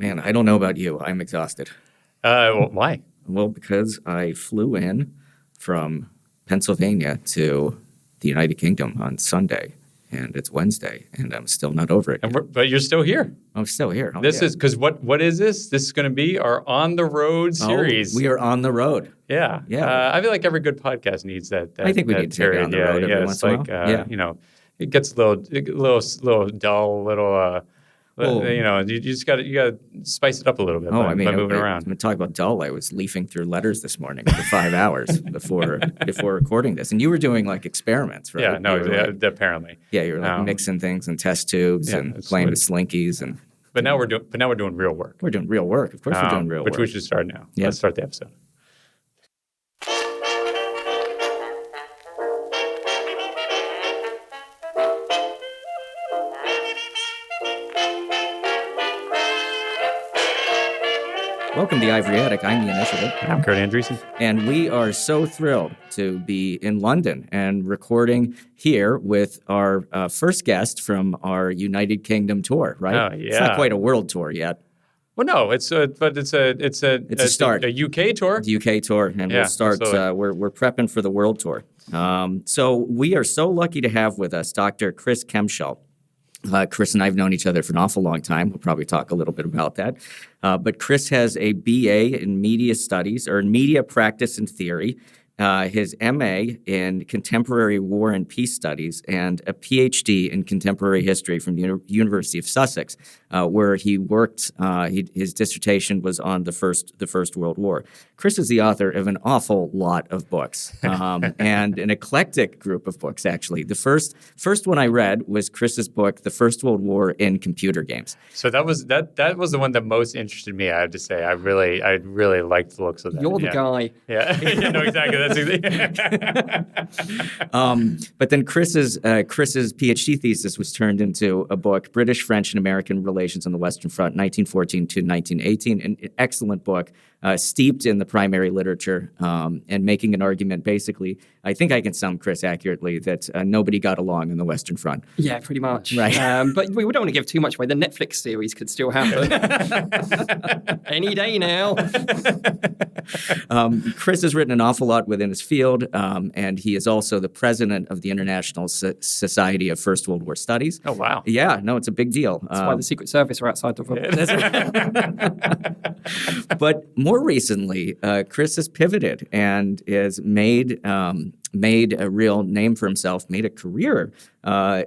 Man, I don't know about you. I'm exhausted. Why? Well, because I flew in from Pennsylvania to the United Kingdom on Sunday, and it's Wednesday, and I'm still not over it. But you're still here. I'm still here. Oh, This yeah. is because what is this? This is going to be our on the road series. We are on the road. Yeah. Yeah. I feel like every good podcast needs that. I think we need to take it on the road every once in a while. You know, it gets a little dull, you just got to spice it up a little bit by moving around. I'm talking about dull. I was leafing through letters this morning for 5 hours before recording this, and you were doing like experiments, right? Yeah, no, apparently. Yeah, you were like mixing things in test tubes and playing with slinkies and. But now we're doing real work. We're doing real work. Of course, we're doing real work. Which we should start now. Yeah. Let's start the episode. Welcome to the Ivory Attic. I'm the Initiative. I'm Kurt Andreessen. And we are so thrilled to be in London and recording here with our first guest from our United Kingdom tour, right? Oh, yeah. It's not quite a world tour yet. Well, no, it's a start. A UK tour. It's a UK tour, and we'll start. We're prepping for the world tour. So we are so lucky to have with us Dr. Chris Kempshall. Chris and I have known each other for an awful long time. We'll probably talk a little bit about that. But Chris has a BA in media studies or in media practice and theory, his MA in contemporary war and peace studies, and a PhD in contemporary history from the University of Sussex, where he worked. His dissertation was on the First World War. Chris is the author of an awful lot of books, and an eclectic group of books. Actually, the first one I read was Chris's book, "The First World War in Computer Games." So that was the one that most interested me. I have to say, I really liked the looks of that. You're the guy. Yeah, no, exactly. But then Chris's PhD thesis was turned into a book, British, French, and American Relations on the Western Front, 1914 to 1918, an excellent book, steeped in the primary literature and making an argument, basically, I think I can sum Chris accurately, that nobody got along on the Western Front. Yeah, pretty much. Right. But we don't want to give too much away. The Netflix series could still happen. Any day now. Chris has written an awful lot within his field, and he is also the president of the International Society of First World War Studies. Oh, wow. Yeah, no, it's a big deal. That's why the Secret Service are outside the room. But more recently, Chris has pivoted and has made a real name for himself, made a career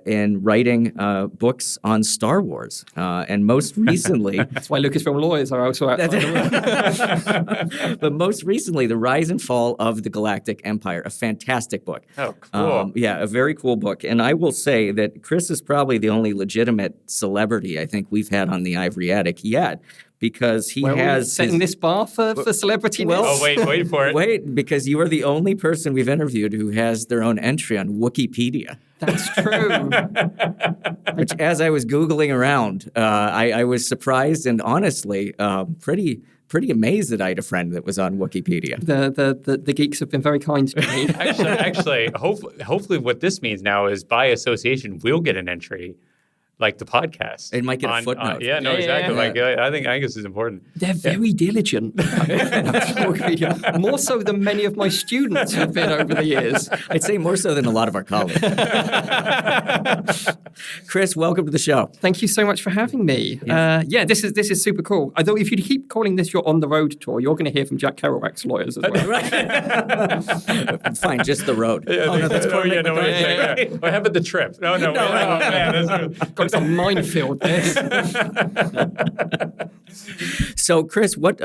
in writing books on Star Wars. And most recently... That's why Lucasfilm lawyers are also outside the room. But most recently, The Rise and Fall of the Galactic Empire, a fantastic book. Oh, cool. A very cool book. And I will say that Chris is probably the only legitimate celebrity I think we've had on the Ivory Attic yet, because he has setting this bar for celebrity. Wait for it. Wait, because you are the only person we've interviewed who has their own entry on Wikipedia. That's true. Which, as I was Googling around, I was surprised and honestly pretty amazed that I had a friend that was on Wikipedia. The geeks have been very kind to me. Actually, hopefully what this means now is by association, we'll get an entry. Like the podcast. It might get a footnote. Exactly. Yeah. I think this is important. They're very diligent. More so than many of my students have been over the years. I'd say more so than a lot of our colleagues. Chris, welcome to the show. Thank you so much for having me. This is super cool. Although if you keep calling this your on the road tour, you're going to hear from Jack Kerouac's lawyers as well. Fine, just the road. What happened the trip? No. Man, it's a minefield, this. So, Chris, so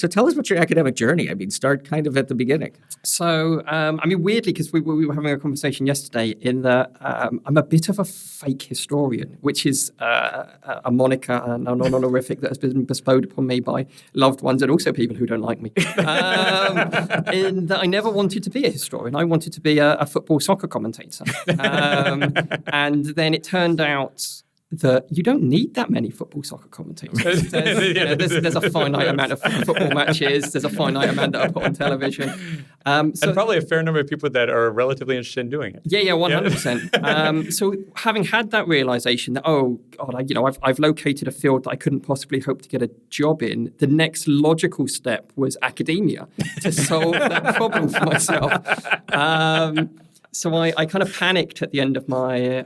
tell us about your academic journey. I mean, start kind of at the beginning. So, weirdly, because we were having a conversation yesterday in that I'm a bit of a fake historian, which is a moniker and an honorific that has been bestowed upon me by loved ones and also people who don't like me. In that I never wanted to be a historian. I wanted to be a football soccer commentator. And then it turned out that you don't need that many soccer commentators. There's a finite amount of football matches. There's a finite amount that are put on television. And probably a fair number of people that are relatively interested in doing it. Yeah, 100%. So having had that realization that, oh, God, I've located a field that I couldn't possibly hope to get a job in, the next logical step was academia to solve that problem for myself. So I kind of panicked at the end of my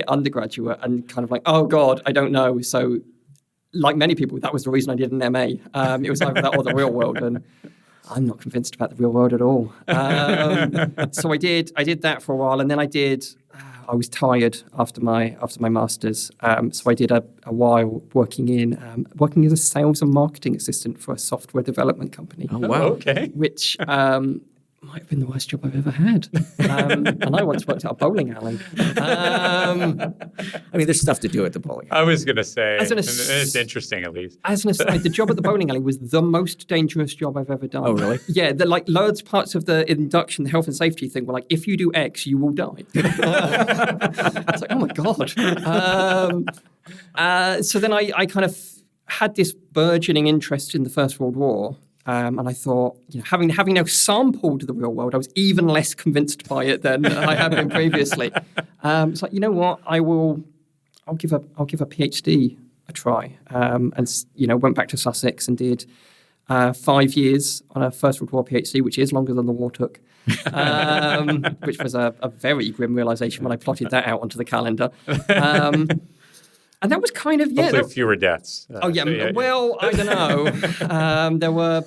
undergraduate and kind of like, oh God, I don't know. So like many people, that was the reason I did an MA. It was either that or the real world, and I'm not convinced about the real world at all. So I did that for a while, and then I was tired after my master's. So I did a while working as a sales and marketing assistant for a software development company. Oh wow! Okay, which might have been the worst job I've ever had. And I once worked at a bowling alley. I mean, there's stuff to do at the bowling alley. I was going to say, it's interesting at least. As an aside, the job at the bowling alley was the most dangerous job I've ever done. Oh, really? Yeah, loads parts of the induction, the health and safety thing were like, if you do X, you will die. It's like, oh my God. So then I kind of had this burgeoning interest in the First World War. And I thought, having now sampled the real world, I was even less convinced by it than I had been previously. It's like, you know what, I'll give a PhD a try. And went back to Sussex and did 5 years on a First World War PhD, which is longer than the war took. Which was a very grim realization when I plotted that out onto the calendar. And that was kind of, hopefully fewer deaths. I don't know. There were,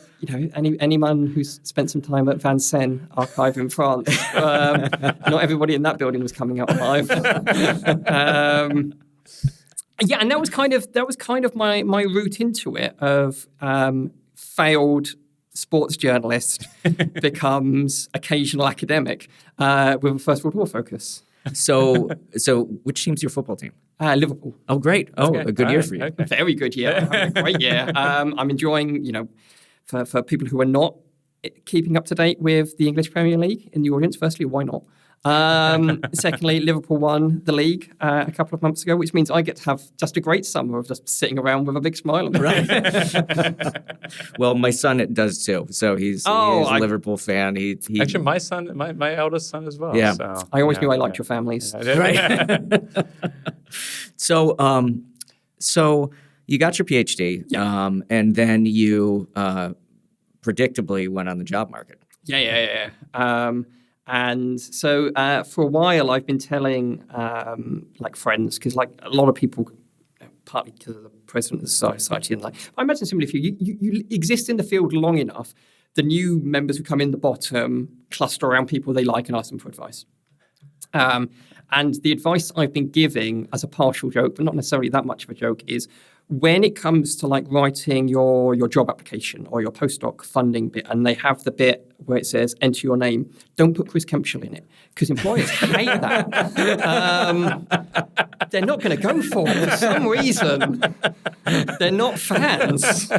anyone who's spent some time at Vincennes Archive in France. Not everybody in that building was coming out alive. And that was kind of my route into it of failed sports journalist becomes occasional academic with a First World War focus. So which team's your football team? Liverpool. Oh, great. Oh, okay. A good year for you. Okay. Very good year. A great year. I'm enjoying, for people who are not keeping up to date with the English Premier League in the audience, firstly, why not? Secondly, Liverpool won the league a couple of months ago, which means I get to have just a great summer of just sitting around with a big smile on my face. Well, my son does too. So he's a Liverpool fan. He actually, my son, my eldest son as well. Yeah. So, I always knew I liked your families. Yeah. Right. So you got your PhD, and then you predictably went on the job market. Yeah. And so for a while, I've been telling friends, because a lot of people, partly because of the president of the society, and I imagine simply if you exist in the field long enough, the new members who come in the bottom cluster around people they like and ask them for advice. And the advice I've been giving as a partial joke, but not necessarily that much of a joke, is when it comes to writing your job application or your postdoc funding bit, and they have the bit where it says enter your name, don't put Chris Kempshall in it, because employers hate that. They're not going to go for it for some reason. They're not fans.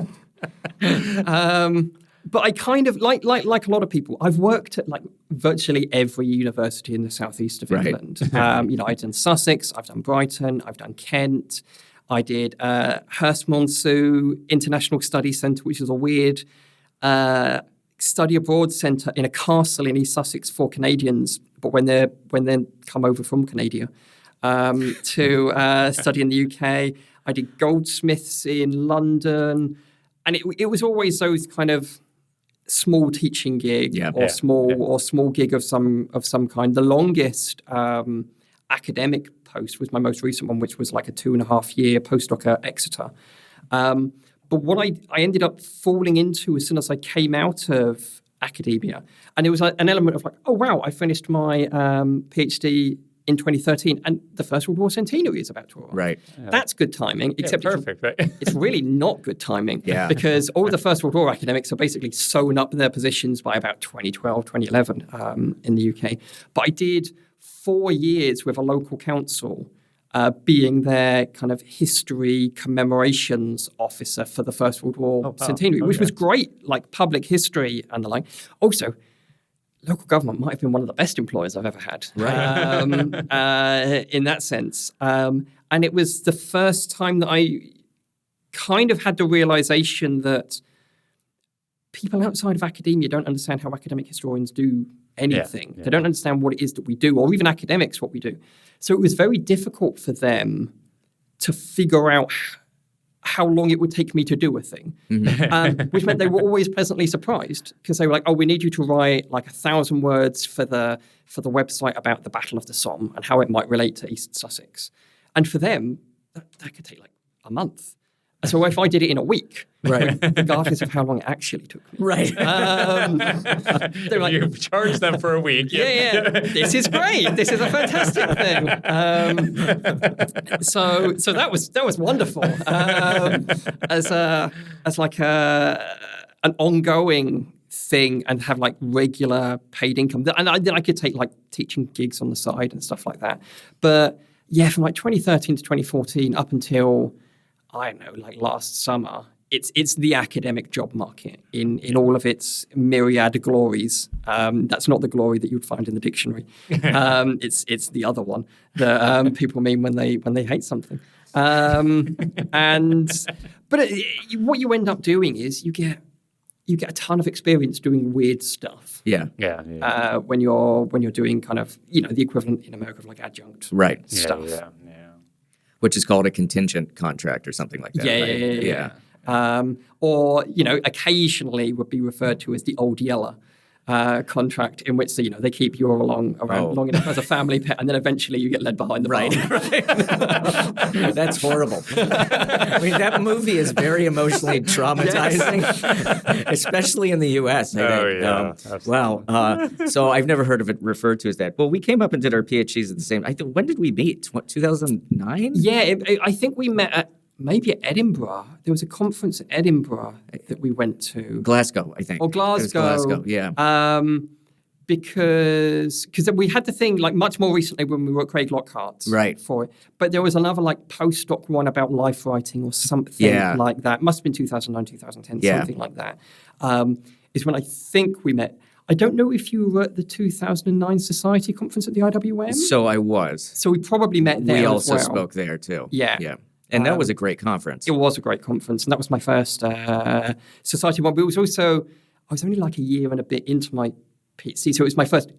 But I kind of, like a lot of people, I've worked at virtually every university in the southeast of England. I've done Sussex, I've done Brighton, I've done Kent. I did Hurst-Monceau International Studies Centre, which is a weird study abroad centre in a castle in East Sussex for Canadians, but when they come over from Canada to study in the UK. I did Goldsmiths in London, and it was always those kind of small teaching gig or small gig of some kind. The longest academic post was my most recent one, which was a 2.5-year postdoc at Exeter. But what I ended up falling into as soon as I came out of academia, and it was an element of oh wow, I finished my PhD in 2013, and the First World War centenary is about to arrive. Right. Yeah. That's good timing, except perfect, right? It's really not good timing because all the First World War academics are basically sewn up in their positions by about 2012, 2011 in the UK. But I did 4 years with a local council being their kind of history commemorations officer for the First World War centenary, which was great, public history and the like. Also, local government might have been one of the best employers I've ever had, in that sense. And And it was the first time that I kind of had the realization that people outside of academia don't understand how academic historians do anything. They don't understand what it is that we do, or even academics what we do. So it was very difficult for them to figure out how long it would take me to do a thing, which meant they were always pleasantly surprised because they were like, "Oh, we need you to write like 1,000 words for the website about the Battle of the Somme and how it might relate to East Sussex." And for them, that could take like a month. So if I did it in a week, regardless of how long it actually took me, they're like, you charge them for a week. Yeah. This is great. This is a fantastic thing. So that was wonderful. As like an ongoing thing, and have like regular paid income, and then I could take like teaching gigs on the side and stuff like that. But yeah, from like 2013 to 2014 up until, I don't know, like last summer, it's the academic job market in all of its myriad glories. That's not the glory that you'd find in the dictionary. It's the other one that people mean when they hate something. But what you end up doing is you get a ton of experience doing weird stuff. When you're doing kind of, the equivalent in America of like adjunct stuff. Which is called a contingent contract or something like that. Yeah. Or, occasionally would be referred to as the old yeller contract, in which, they keep you around long enough as a family pet, and then eventually you get led behind the bar. That's horrible. I mean, that movie is very emotionally traumatizing, especially in the U.S. I think. Wow. So I've never heard of it referred to as that. Well, we came up and did our PhDs at the same. When did we meet? 2009? Yeah, I think we met at. Maybe at Edinburgh. There was a conference at Edinburgh that we went to. Glasgow, I think. Or Glasgow. Yeah. Because we had the thing like much more recently when we were at Craig Lockhart's for it. But there was another like postdoc one about life writing or something like that. Must have been 2009, 2010, something like that. Is when I think we met. I don't know if you were at the 2009 Society Conference at the IWM. So I was. So we probably met there. We also spoke there too. Yeah. And that was a great conference. It was a great conference, and that was my first society one. But it was also, I was only like a year and a bit into my PhD, so it was my first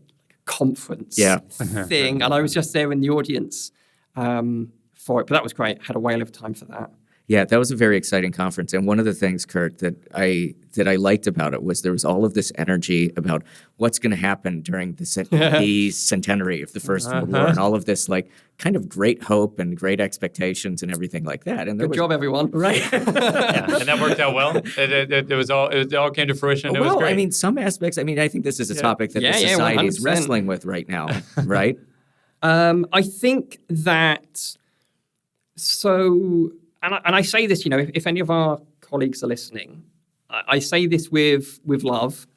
conference thing, and I was just there in the audience for it. But that was great. Had a whale of a time for that. Yeah, that was a very exciting conference. And one of the things, Kurt, that I liked about it was there was all of this energy about what's going to happen during the centenary of the First World War, and all of this like kind of great hope and great expectations and everything like that. And good job, everyone. Right. And that worked out well. It all came to fruition. It was great. I mean, some aspects. I mean, I think this is a topic that the society is wrestling with right now, right? I think that so. And I say this, if any of our colleagues are listening, I say this with love,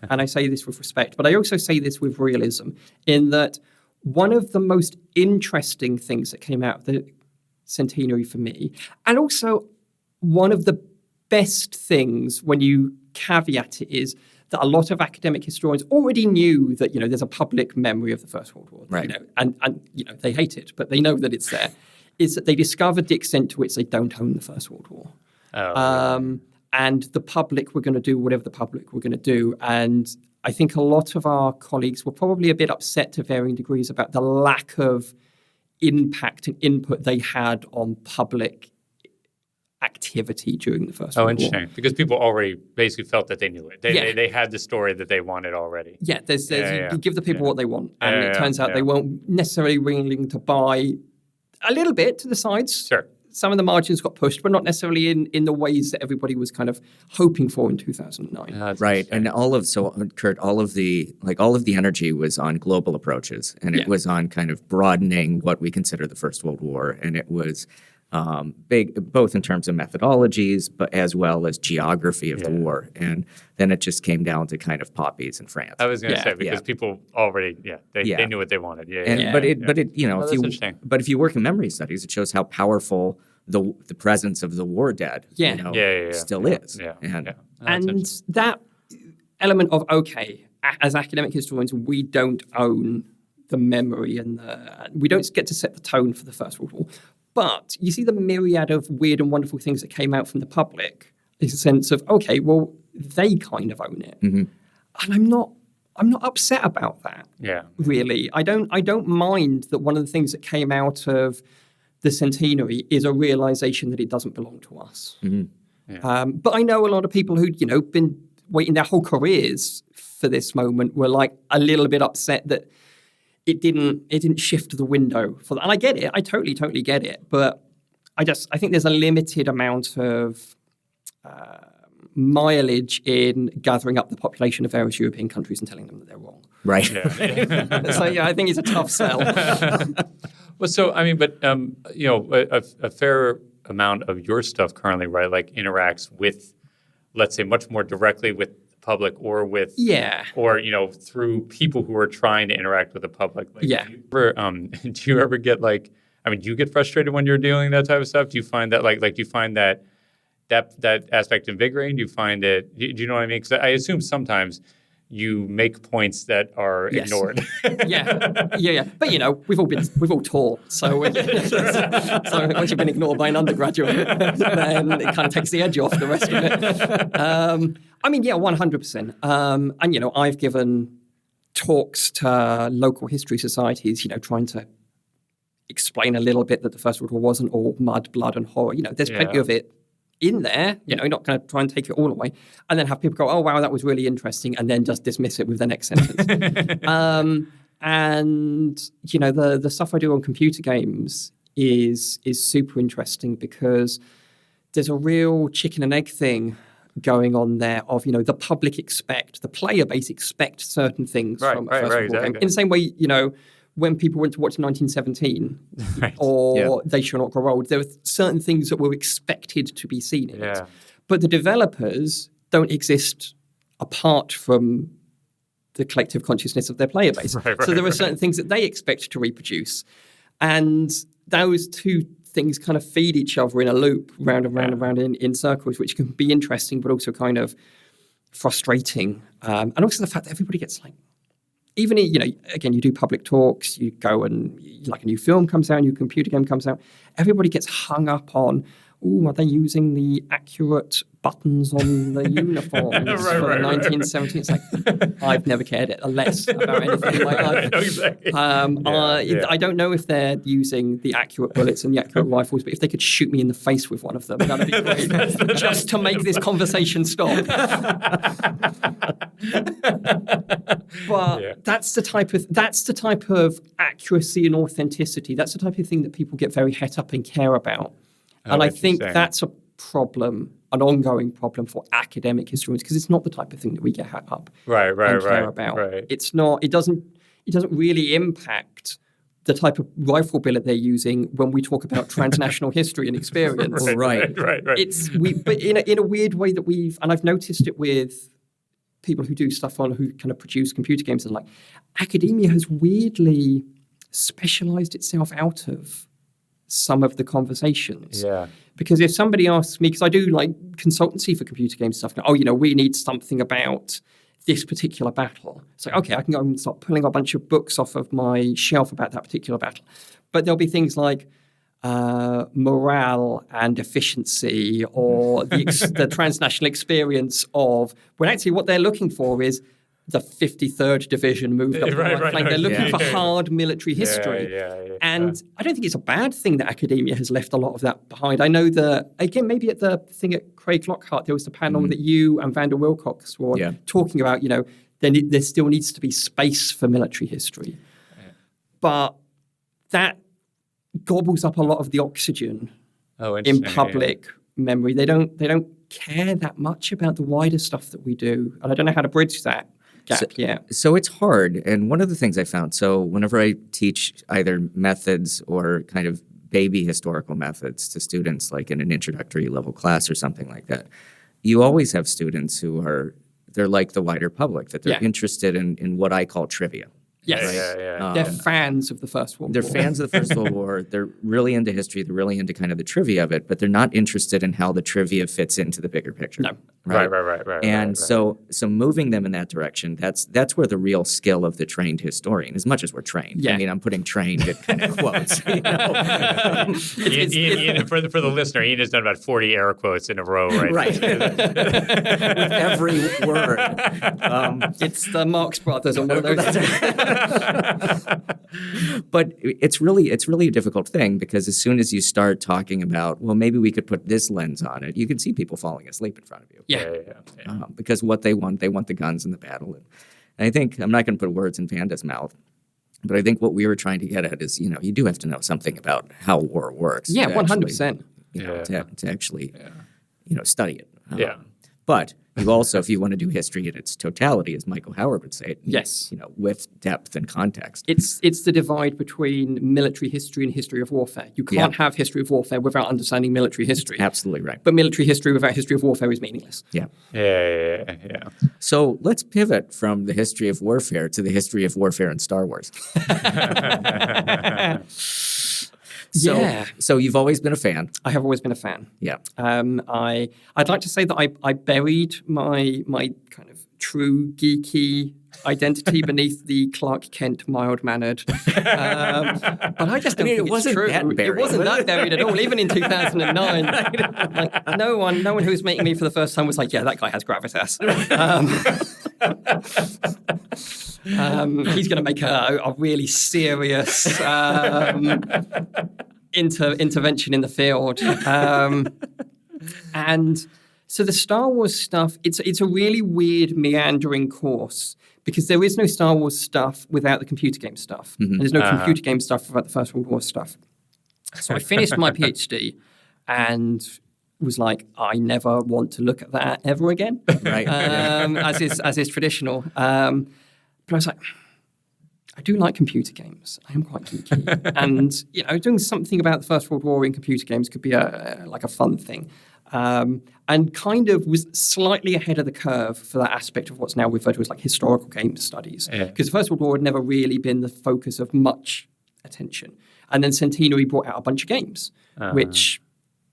and I say this with respect, but I also say this with realism, in that one of the most interesting things that came out of the centenary for me, and also one of the best things when you caveat it, is that a lot of academic historians already knew that, there's a public memory of the First World War, and they hate it, but they know that it's there. Is that they discovered the extent to which they don't own the First World War. And the public were going to do whatever the public were going to do. And I think a lot of our colleagues were probably a bit upset to varying degrees about the lack of impact and input they had on public activity during the First World War. Oh, interesting. Because people already basically felt that they knew it. They had the story that they wanted already. Yeah, you give the people what they want. And it turns out they weren't necessarily willing to buy a little bit to the sides. Sure. Some of the margins got pushed, but not necessarily in the ways that everybody was kind of hoping for in 2009. Right. And Kurt, all of the energy was on global approaches, and it was on kind of broadening what we consider the First World War. And it was big, both in terms of methodologies, but as well as geography of the war. And then it just came down to kind of poppies in France. I was going to say, because people already, they knew what they wanted. But if you work in memory studies, it shows how powerful the presence of the war dead still is. And that element of, as academic historians, we don't own the memory and we don't get to set the tone for the First World War. But you see the myriad of weird and wonderful things that came out from the public. There's a sense of, okay, well, they kind of own it. And I'm not upset about that. Yeah. Really. I don't mind that one of the things that came out of the centenary is a realization that it doesn't belong to us. But I know a lot of people who'd, been waiting their whole careers for this moment were like a little bit upset that it didn't shift the window for that. And I get it. I totally get it. But I think there's a limited amount of mileage in gathering up the population of various European countries and telling them that they're wrong. Right. Yeah. So I think it's a tough sell. Well, so I mean, but a fair amount of your stuff currently, right, like interacts with, let's say, much more directly with the public, or with, or through people who are trying to interact with the public. Like, do you ever get do you get frustrated when you're dealing that type of stuff? Do you find that do you find that aspect invigorating? Do you find it? Do you know what I mean? Because I assume sometimes you make points that are ignored. Yeah. But we've all taught, so so once you've been ignored by an undergraduate, then it kind of takes the edge off the rest of it. 100%. And I've given talks to local history societies, trying to explain a little bit that the First World War wasn't all mud, blood, and horror. There's plenty of it in there, you're not going to try and take it all away, and then have people go, oh, wow, that was really interesting, and then just dismiss it with the next sentence. And, the stuff I do on computer games is super interesting because there's a real chicken and egg thing going on there of, the player base expect certain things from a First World War game. In the same way, when people went to watch 1917 They Shall Not Grow Old, there were certain things that were expected to be seen in it. But the developers don't exist apart from the collective consciousness of their player base. So there are certain things that they expect to reproduce. And those two things kind of feed each other in a loop, round and round and round in circles, which can be interesting, but also kind of frustrating. And also the fact that everybody gets even, again, you do public talks, you go and, a new film comes out, a new computer game comes out, everybody gets hung up on, are they using the accurate buttons on the uniforms for the 1970s? It's like, I've never cared less about anything in my life. Exactly. I don't know if they're using the accurate bullets and the accurate rifles, but if they could shoot me in the face with one of them, that'd be great, just to make this conversation stop. But that's the type of accuracy and authenticity. That's the type of thing that people get very het up and care about. And I think that's a problem, an ongoing problem for academic historians, because it's not the type of thing that we get het up and care about. It's not. It doesn't really impact the type of rifle billet they're using when we talk about transnational history and experience. Right. But in a weird way that I've noticed it with people who do stuff who kind of produce computer games, and academia has weirdly specialized itself out of some of the conversations. Because if somebody asks me, because I do consultancy for computer game stuff now, we need something about this particular battle. So, okay, I can go and start pulling a bunch of books off of my shelf about that particular battle. But there'll be things like morale and efficiency, or the transnational experience of, when actually what they're looking for is the 53rd Division moved up the right flank. They're looking for hard military history. And I don't think it's a bad thing that academia has left a lot of that behind. I know that, again, maybe at the thing at Craig Lockhart, there was the panel that you and Vander Wilcox were talking about, there still needs to be space for military history. But that gobbles up a lot of the oxygen in public memory. They don't care that much about the wider stuff that we do. And I don't know how to bridge that gap yet. So it's hard. And one of the things I found, so whenever I teach either methods or kind of baby historical methods to students, like in an introductory level class or something like that, you always have students who they're like the wider public, that they're interested in what I call trivia. Yes. Yeah. They're fans of the First World They're War. fans of the First World War. They're really into history. They're really into kind of the trivia of it, but they're not interested in how the trivia fits into the bigger picture. No. Right. And so moving them in that direction, that's where the real skill of the trained historian, as much as we're trained. Yeah. I mean, I'm putting trained in kind of quotes. Ian, for the listener, Ian has done about 40 air quotes in a row, right? Right. With every word. It's the Marx Brothers or one of those. But it's really a difficult thing because as soon as you start talking about, well, maybe we could put this lens on it, you can see people falling asleep in front of you. Yeah. Because what they want the guns and the battle. And I think, I'm not going to put words in Panda's mouth, but I think what we were trying to get at is, you do have to know something about how war works. Yeah, to 100%. to actually, study it. But you also, if you want to do history in its totality, as Michael Howard would say it, Yes. with depth and context. It's the divide between military history and history of warfare. You can't have history of warfare without understanding military history. Absolutely right. But military history without history of warfare is meaningless. Yeah. So So let's pivot from the history of warfare to the history of warfare in Star Wars. So you've always been a fan. I have always been a fan. Yeah. I'd like to say that I buried my kind of true geeky identity beneath the Clark Kent mild-mannered. But I just don't think it wasn't it's true. that buried. It wasn't that buried at all. Even in 2009, like no one who was meeting me for the first time was like, "Yeah, that guy has gravitas." He's going to make a really serious intervention in the field. And so the Star Wars stuff, it's a really weird meandering course because there is no Star Wars stuff without the computer game stuff. And there's no computer game stuff without the First World War stuff. So I finished my PhD and was like, I never want to look at that ever again, Right. as is traditional. But I was like, I do like computer games. I am quite geeky. And, doing something about the First World War in computer games could be a fun thing. And kind of was slightly ahead of the curve for that aspect of what's now referred to as like historical game studies. Because the First World War had never really been the focus of much attention. And then Centenary brought out a bunch of games, which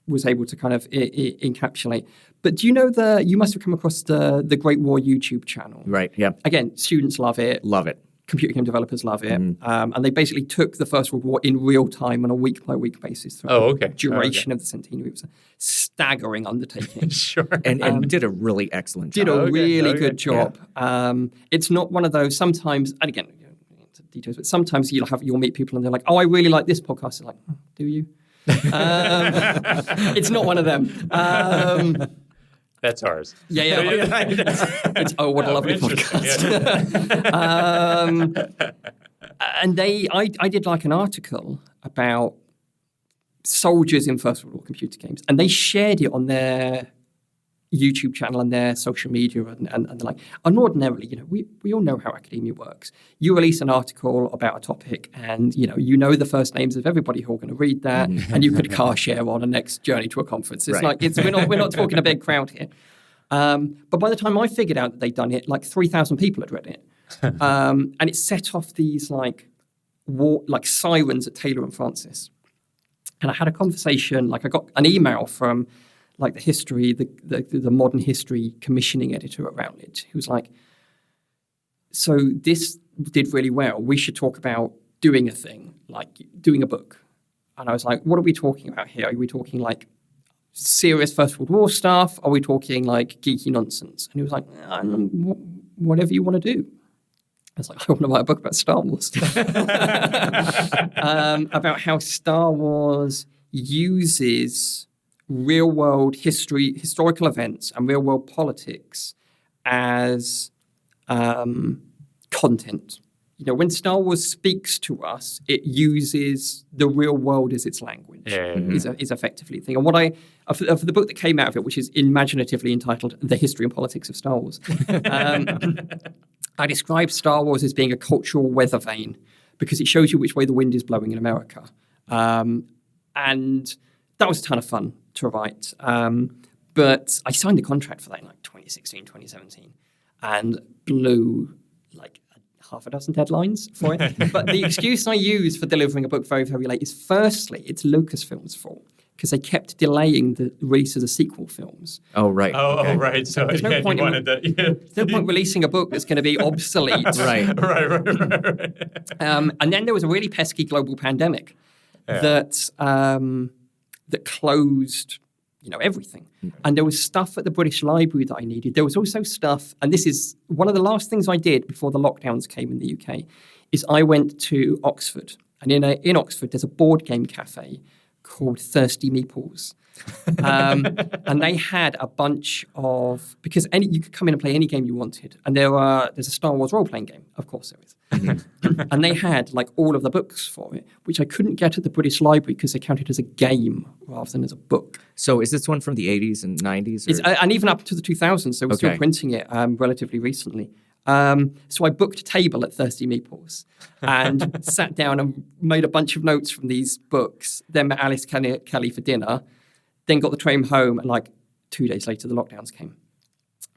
was able to kind of encapsulate. But do you know you must have come across the Great War YouTube channel. Right, yeah. Again, students love it. Love it. Computer game developers love it. And they basically took the First World War in real time on a week-by-week basis throughout the duration of the centenary. It was a staggering undertaking. Sure. And did a really excellent job. Did a really good job. Yeah. It's not one of those sometimes, and again, details, but sometimes you'll meet people and they're like, oh, I really like this podcast. They're like, do you? It's not one of them. That's ours. Yeah. It's what a lovely podcast. And I did like an article about soldiers in First World War computer games, and they shared it on their YouTube channel and their social media and the like. And ordinarily, we all know how academia works. You release an article about a topic and, you know the first names of everybody who are going to read that, and you could car share on a next journey to a conference. It's like, we're not talking a big crowd here. But by the time I figured out that they'd done it, like 3,000 people had read it. And it set off these sirens at Taylor and Francis. And I had a conversation, I got an email from the history, the modern history commissioning editor at Routledge, who was like, so this did really well. We should talk about doing a thing, like doing a book. And I was like, what are we talking about here? Are we talking serious First World War stuff? Are we talking geeky nonsense? And he was like, whatever you want to do. I was like, I want to write a book about Star Wars. About how Star Wars uses real-world historical events and real-world politics as content. When Star Wars speaks to us, it uses the real world as its language, is effectively the thing. And what for the book that came out of it, which is imaginatively entitled The History and Politics of Star Wars, I described Star Wars as being a cultural weather vane because it shows you which way the wind is blowing in America. And that was a ton of fun to write. But I signed a contract for that in 2016, 2017 and blew half a dozen deadlines for it. But the excuse I use for delivering a book very, very late is, firstly, it's Lucasfilm's fault, because they kept delaying the release of the sequel films. Oh, right. Oh, right. So there's no point there's no point releasing a book that's going to be obsolete. Right. Right. And then there was a really pesky global pandemic that closed, everything. And there was stuff at the British Library that I needed. There was also stuff, and this is one of the last things I did before the lockdowns came in the UK, is I went to Oxford. And in Oxford, there's a board game cafe called Thirsty Meeples. And they had a bunch of, because you could come in and play any game you wanted. And there's a Star Wars role-playing game. Of course there is. And they had all of the books for it, which I couldn't get at the British Library because they counted as a game rather than as a book. So is this one from the 80s and 90s? And even up to the 2000s, so we're still printing it relatively recently. So I booked a table at Thirsty Meeples and sat down and made a bunch of notes from these books, then met Alice Kelly for dinner, then got the train home, and 2 days later the lockdowns came.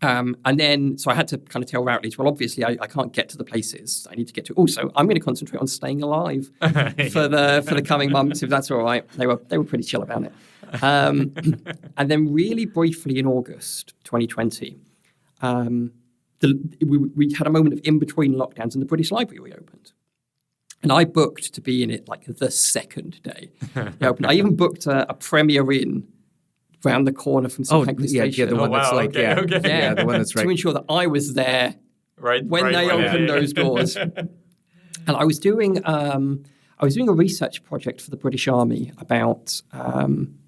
And then, so I had to kind of tell Routledge, well, obviously I can't get to the places I need to get to. Also, I'm going to concentrate on staying alive for the coming months, if that's all right. They were pretty chill about it. And then really briefly in August 2020, we had a moment of in-between lockdowns and the British Library reopened. And I booked to be in it the second day. I even booked a Premier Inn round the corner from St. Pancras Station. Yeah, the one that's Yeah, the one that's right. To ensure that I was there when they opened those doors. And I was doing a research project for the British Army about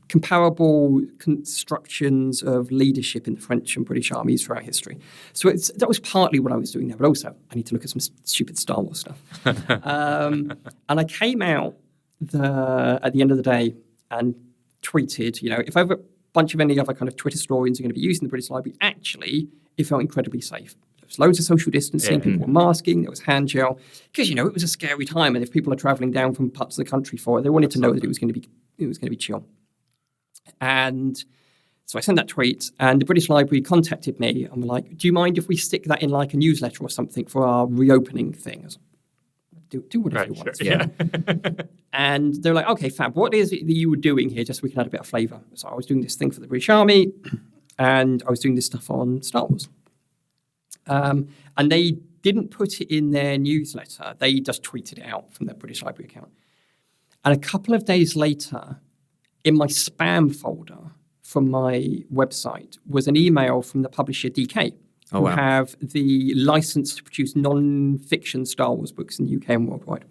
comparable constructions of leadership in the French and British armies throughout history. So that was partly what I was doing there, but also I need to look at some stupid Star Wars stuff. And I came out at the end of the day and tweeted, if I have a bunch of any other kind of Twitter historians are going to be using the British Library, actually, it felt incredibly safe. There was loads of social distancing, people were masking, there was hand gel, because, it was a scary time, and if people are traveling down from parts of the country for it, they wanted to know that it was going to be chill. And so I sent that tweet, and the British Library contacted me and were like, do you mind if we stick that in a newsletter or something for our reopening thing? I was like, do whatever you want. Sure, yeah. And they're like, okay, fab, what is it that you were doing here, just so we can add a bit of flavour? So I was doing this thing for the British Army, and I was doing this stuff on Star Wars. And they didn't put it in their newsletter. They just tweeted it out from their British Library account. And a couple of days later, in my spam folder from my website was an email from the publisher DK, who have the license to produce non-fiction Star Wars books in the UK and worldwide.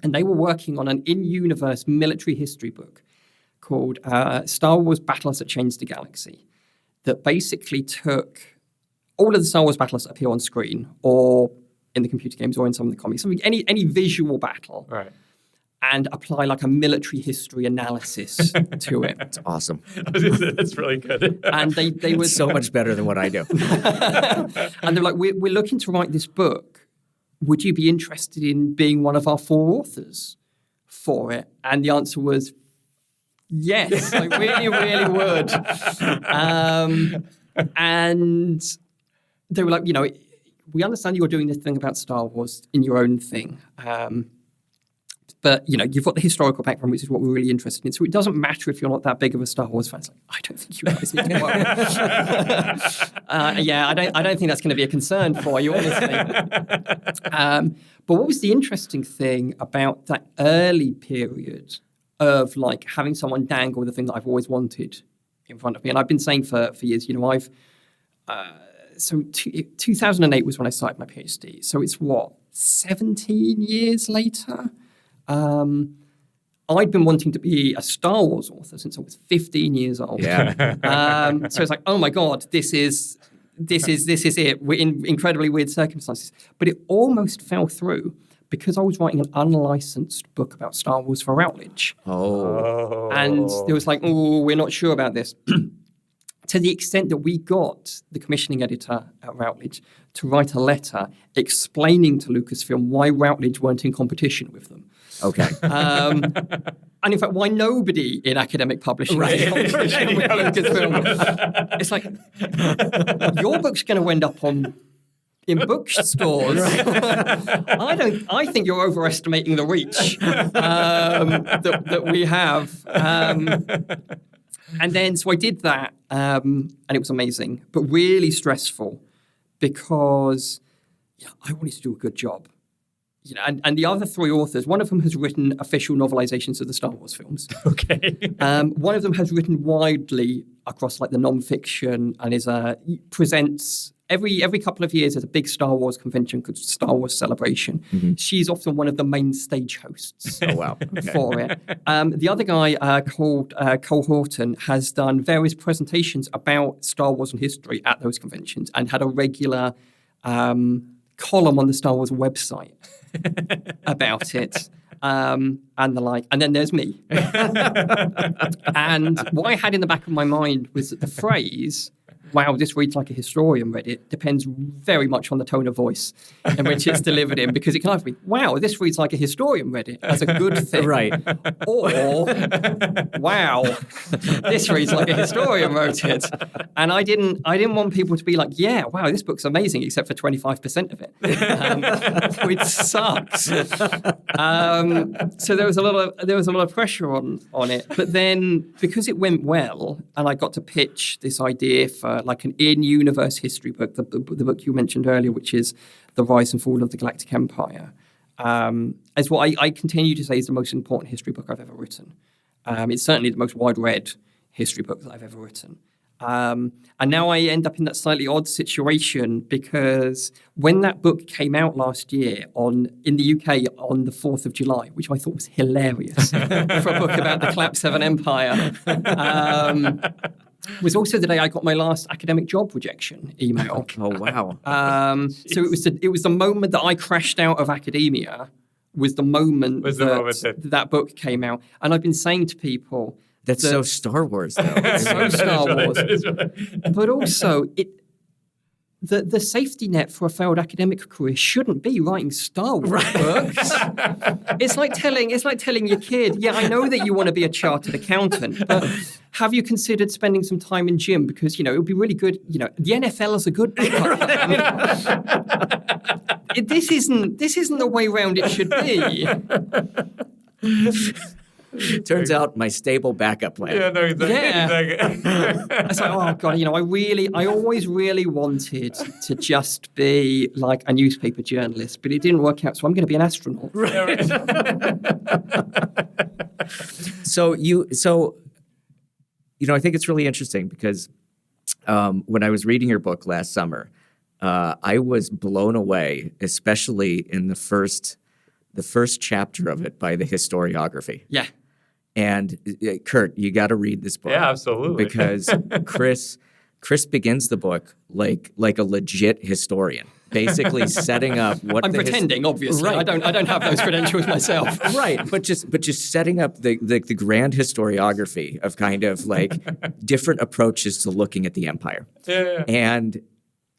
And they were working on an in-universe military history book called Star Wars Battles That Changed the Galaxy, that basically took all of the Star Wars battles that appear on screen or in the computer games or in some of the comics, any visual battle. Right. And apply a military history analysis to it. That's awesome. That's really good. And they were so much better than what I do. And they're like, we're looking to write this book. Would you be interested in being one of our 4 authors for it? And the answer was yes, I really, really would. And they were like, we understand you're doing this thing about Star Wars in your own thing. But, you've got the historical background, which is what we're really interested in. So it doesn't matter if you're not that big of a Star Wars fan. It's like, I don't think you guys need to worry. I don't think that's going to be a concern for you, honestly. But what was the interesting thing about that early period of, having someone dangle the thing that I've always wanted in front of me? And I've been saying for years, so 2008 was when I started my PhD. So it's 17 years later? I'd been wanting to be a Star Wars author since I was 15 years old. Yeah. So it's like, oh my God, this is it. We're in incredibly weird circumstances. But it almost fell through because I was writing an unlicensed book about Star Wars for Routledge. Oh. And it was like, we're not sure about this. To the extent that we got the commissioning editor at Routledge to write a letter explaining to Lucasfilm why Routledge weren't in competition with them. Okay. And in fact, why nobody in academic publishing is in competition with Lucasfilm. It's like, your book's going to end up on in bookstores. I think you're overestimating the reach that we have. And then, so I did that, and it was amazing, but really stressful because I wanted to do a good job. And the other three authors, one of them has written official novelizations of the Star Wars films. Okay. One of them has written widely across like the nonfiction and presents every couple of years there's a big Star Wars convention called Star Wars Celebration. Mm-hmm. She's often one of the main stage hosts. Oh wow! For it. The other guy called Cole Horton has done various presentations about Star Wars and history at those conventions and had a regular column on the Star Wars website about it. And the like. And then there's me. And what I had in the back of my mind was that the phrase, wow, this reads like a historian read it, depends very much on the tone of voice in which it's delivered in, because it can either be, wow, this reads like a historian read it, as a good thing. Right. Or, wow, this reads like a historian wrote it. And I didn't want people to be like, yeah, wow, this book's amazing, except for 25% of it, which sucks. So there was a lot of pressure on it. But then, because it went well, and I got to pitch this idea for like an in-universe history book, the book you mentioned earlier, which is The Rise and Fall of the Galactic Empire, as what I continue to say is the most important history book I've ever written. It's certainly the most wide-read history book that I've ever written. And now I end up in that slightly odd situation because when that book came out last year in the UK on the 4th of July, which I thought was hilarious for a book about the collapse of an empire, was also the day I got my last academic job rejection email. Oh, wow. So it was the moment that I crashed out of academia was the moment that book came out. And I've been saying to people... That's so Star Wars, though. It's so Star Wars. But also, the safety net for a failed academic career shouldn't be writing Star Wars books. It's like telling your kid, yeah, I know that you want to be a chartered accountant, but have you considered spending some time in gym? Because, it would be really good. The NFL is a good book. This isn't the way round it should be. Turns out my stable backup plan. Yeah, no, exactly. Yeah. It's like, oh God, I always really wanted to just be like a newspaper journalist, but it didn't work out. So I'm going to be an astronaut. Right. So I think it's really interesting because when I was reading your book last summer, I was blown away, especially in the first chapter of it by the historiography. Yeah. And Kurt, you got to read this book. Yeah, absolutely. Because Chris begins the book like a legit historian, basically setting up what I'm pretending, obviously. Right. I don't have those credentials myself. Right, but just setting up the grand historiography of kind of like different approaches to looking at the empire. Yeah. And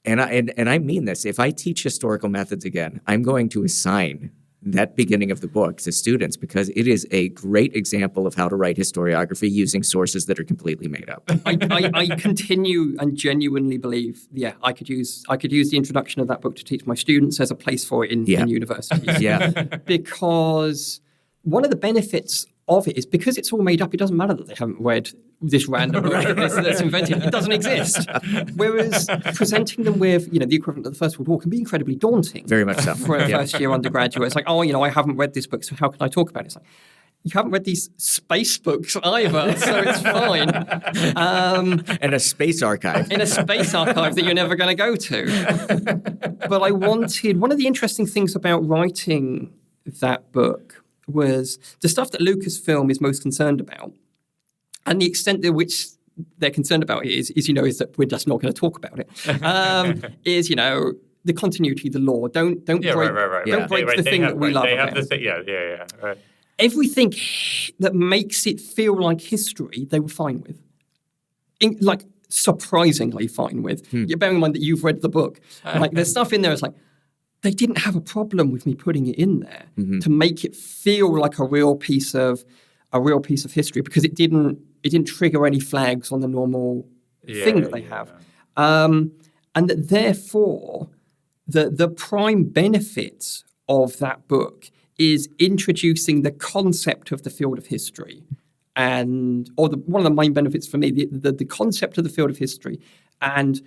I mean this. If I teach historical methods again, I'm going to assign that beginning of the book to students because it is a great example of how to write historiography using sources that are completely made up. I continue and genuinely believe, I could use the introduction of that book to teach my students. There's a place for it in universities. Yeah. Because one of the benefits of it is because it's all made up, it doesn't matter that they haven't read this random book that's invented. It doesn't exist. Whereas presenting them with, the equivalent of the First World War can be incredibly daunting. Very much so. For a first-year undergraduate. It's like, I haven't read this book, so how can I talk about it? It's like, you haven't read these space books either, so it's fine. And a space archive. In a space archive that you're never going to go to. But one of the interesting things about writing that book was the stuff that Lucasfilm is most concerned about. And the extent to which they're concerned about it is that we're just not going to talk about it. Is the continuity of the law. Don't break the thing that we love. They have this. Yeah. Right. Everything that makes it feel like history, they were fine with. Surprisingly fine with. You're bearing in mind that you've read the book. There's stuff in there. It's like they didn't have a problem with me putting it in there to make it feel like a real piece of history because it didn't trigger any flags on the normal thing that they have. And that therefore the prime benefit of that book is introducing the concept of the field of history, one of the main benefits for me, the concept of the field of history, and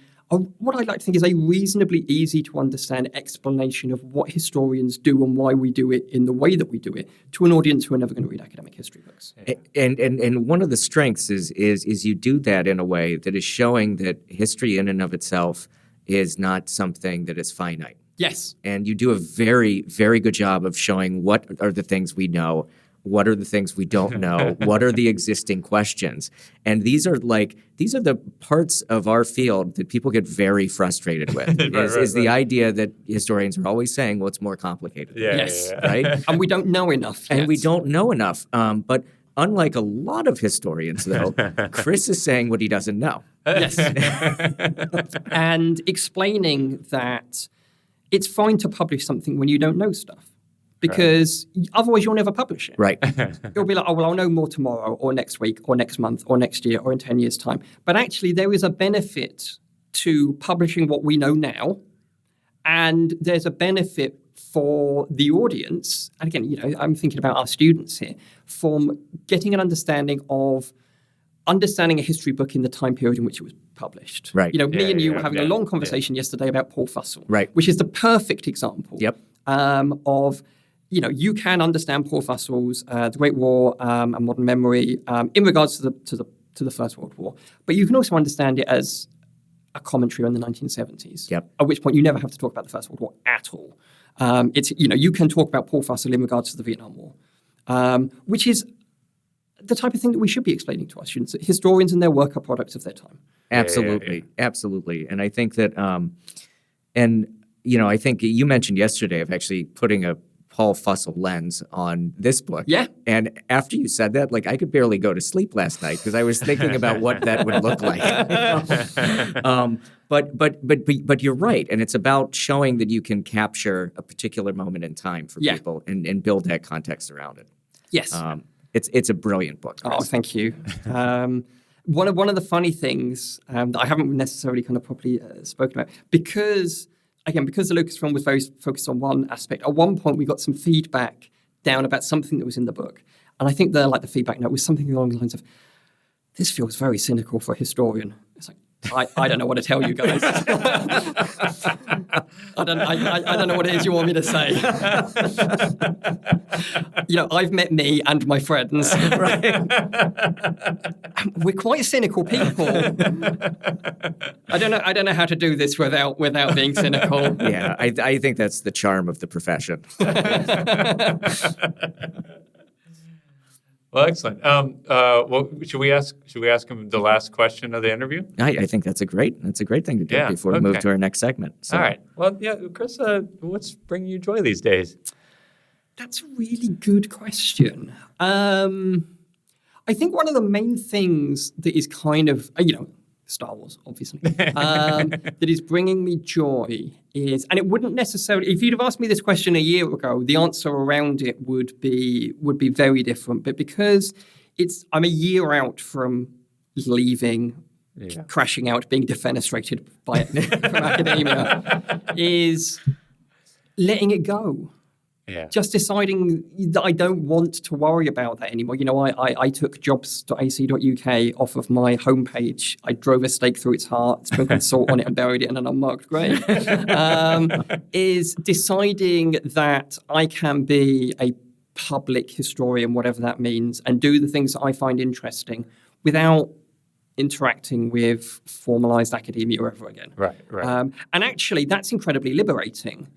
what I like to think is a reasonably easy to understand explanation of what historians do and why we do it in the way that we do it to an audience who are never going to read academic history books. And one of the strengths is you do that in a way that is showing that history in and of itself is not something that is finite. Yes. And you do a very, very good job of showing what are the things we know, what are the things we don't know, what are the existing questions. And these are the parts of our field that people get very frustrated with, is the idea that historians are always saying, well, it's more complicated. Yes. Right? And we don't know enough yet. And we don't know enough. But unlike a lot of historians, though, Chris is saying what he doesn't know. Yes. And explaining that it's fine to publish something when you don't know stuff. Because otherwise you'll never publish it. Right. It'll be like, oh, well, I'll know more tomorrow or next week or next month or next year or in 10 years' time. But actually there is a benefit to publishing what we know now. And there's a benefit for the audience. And again, I'm thinking about our students here, from getting an understanding a history book in the time period in which it was published. Right. Me and you were having a long conversation yesterday about Paul Fussell. Right. Which is the perfect example. Yep. Of you can understand Paul Fussell's The Great War and Modern Memory in regards to the First World War, but you can also understand it as a commentary on the 1970s. Yep. At which point you never have to talk about the First World War at all. You can talk about Paul Fussell in regards to the Vietnam War, which is the type of thing that we should be explaining to our students. Historians and their work are products of their time. Absolutely, absolutely, and I think that I think you mentioned yesterday of actually putting a Paul Fussell lens on this book. Yeah. And after you said that, I could barely go to sleep last night because I was thinking about what that would look like. But you're right, and it's about showing that you can capture a particular moment in time for people and build that context around it. Yes. It's a brilliant book, Chris. Oh, thank you. One of the funny things that I haven't necessarily kind of properly spoken about, because the Lucasfilm was very focused on one aspect. At one point, we got some feedback down about something that was in the book, and I think the feedback note was something along the lines of, "This feels very cynical for a historian." It's like, I don't know what to tell you guys. I don't know what it is you want me to say. I've met me and my friends. Right? We're quite cynical people. I don't know how to do this without being cynical. Yeah, I think that's the charm of the profession. Well, excellent. Should we ask him the last question of the interview? I think that's a great thing to do before we move to our next segment. So. All right. Well, yeah, Chris, what's bringing you joy these days? That's a really good question. I think one of the main things that is kind of, Star Wars, obviously, that is bringing me joy is, and it wouldn't necessarily, if you'd have asked me this question a year ago, the answer around it would be very different. But because I'm a year out from leaving, crashing out, being defenestrated from academia, is letting it go. Yeah. Just deciding that I don't want to worry about that anymore. I took jobs.ac.uk off of my homepage. I drove a stake through its heart, sprinkled salt on it, and buried it in an unmarked grave. Is deciding that I can be a public historian, whatever that means, and do the things that I find interesting without interacting with formalized academia ever again. Right. And actually, that's incredibly liberating.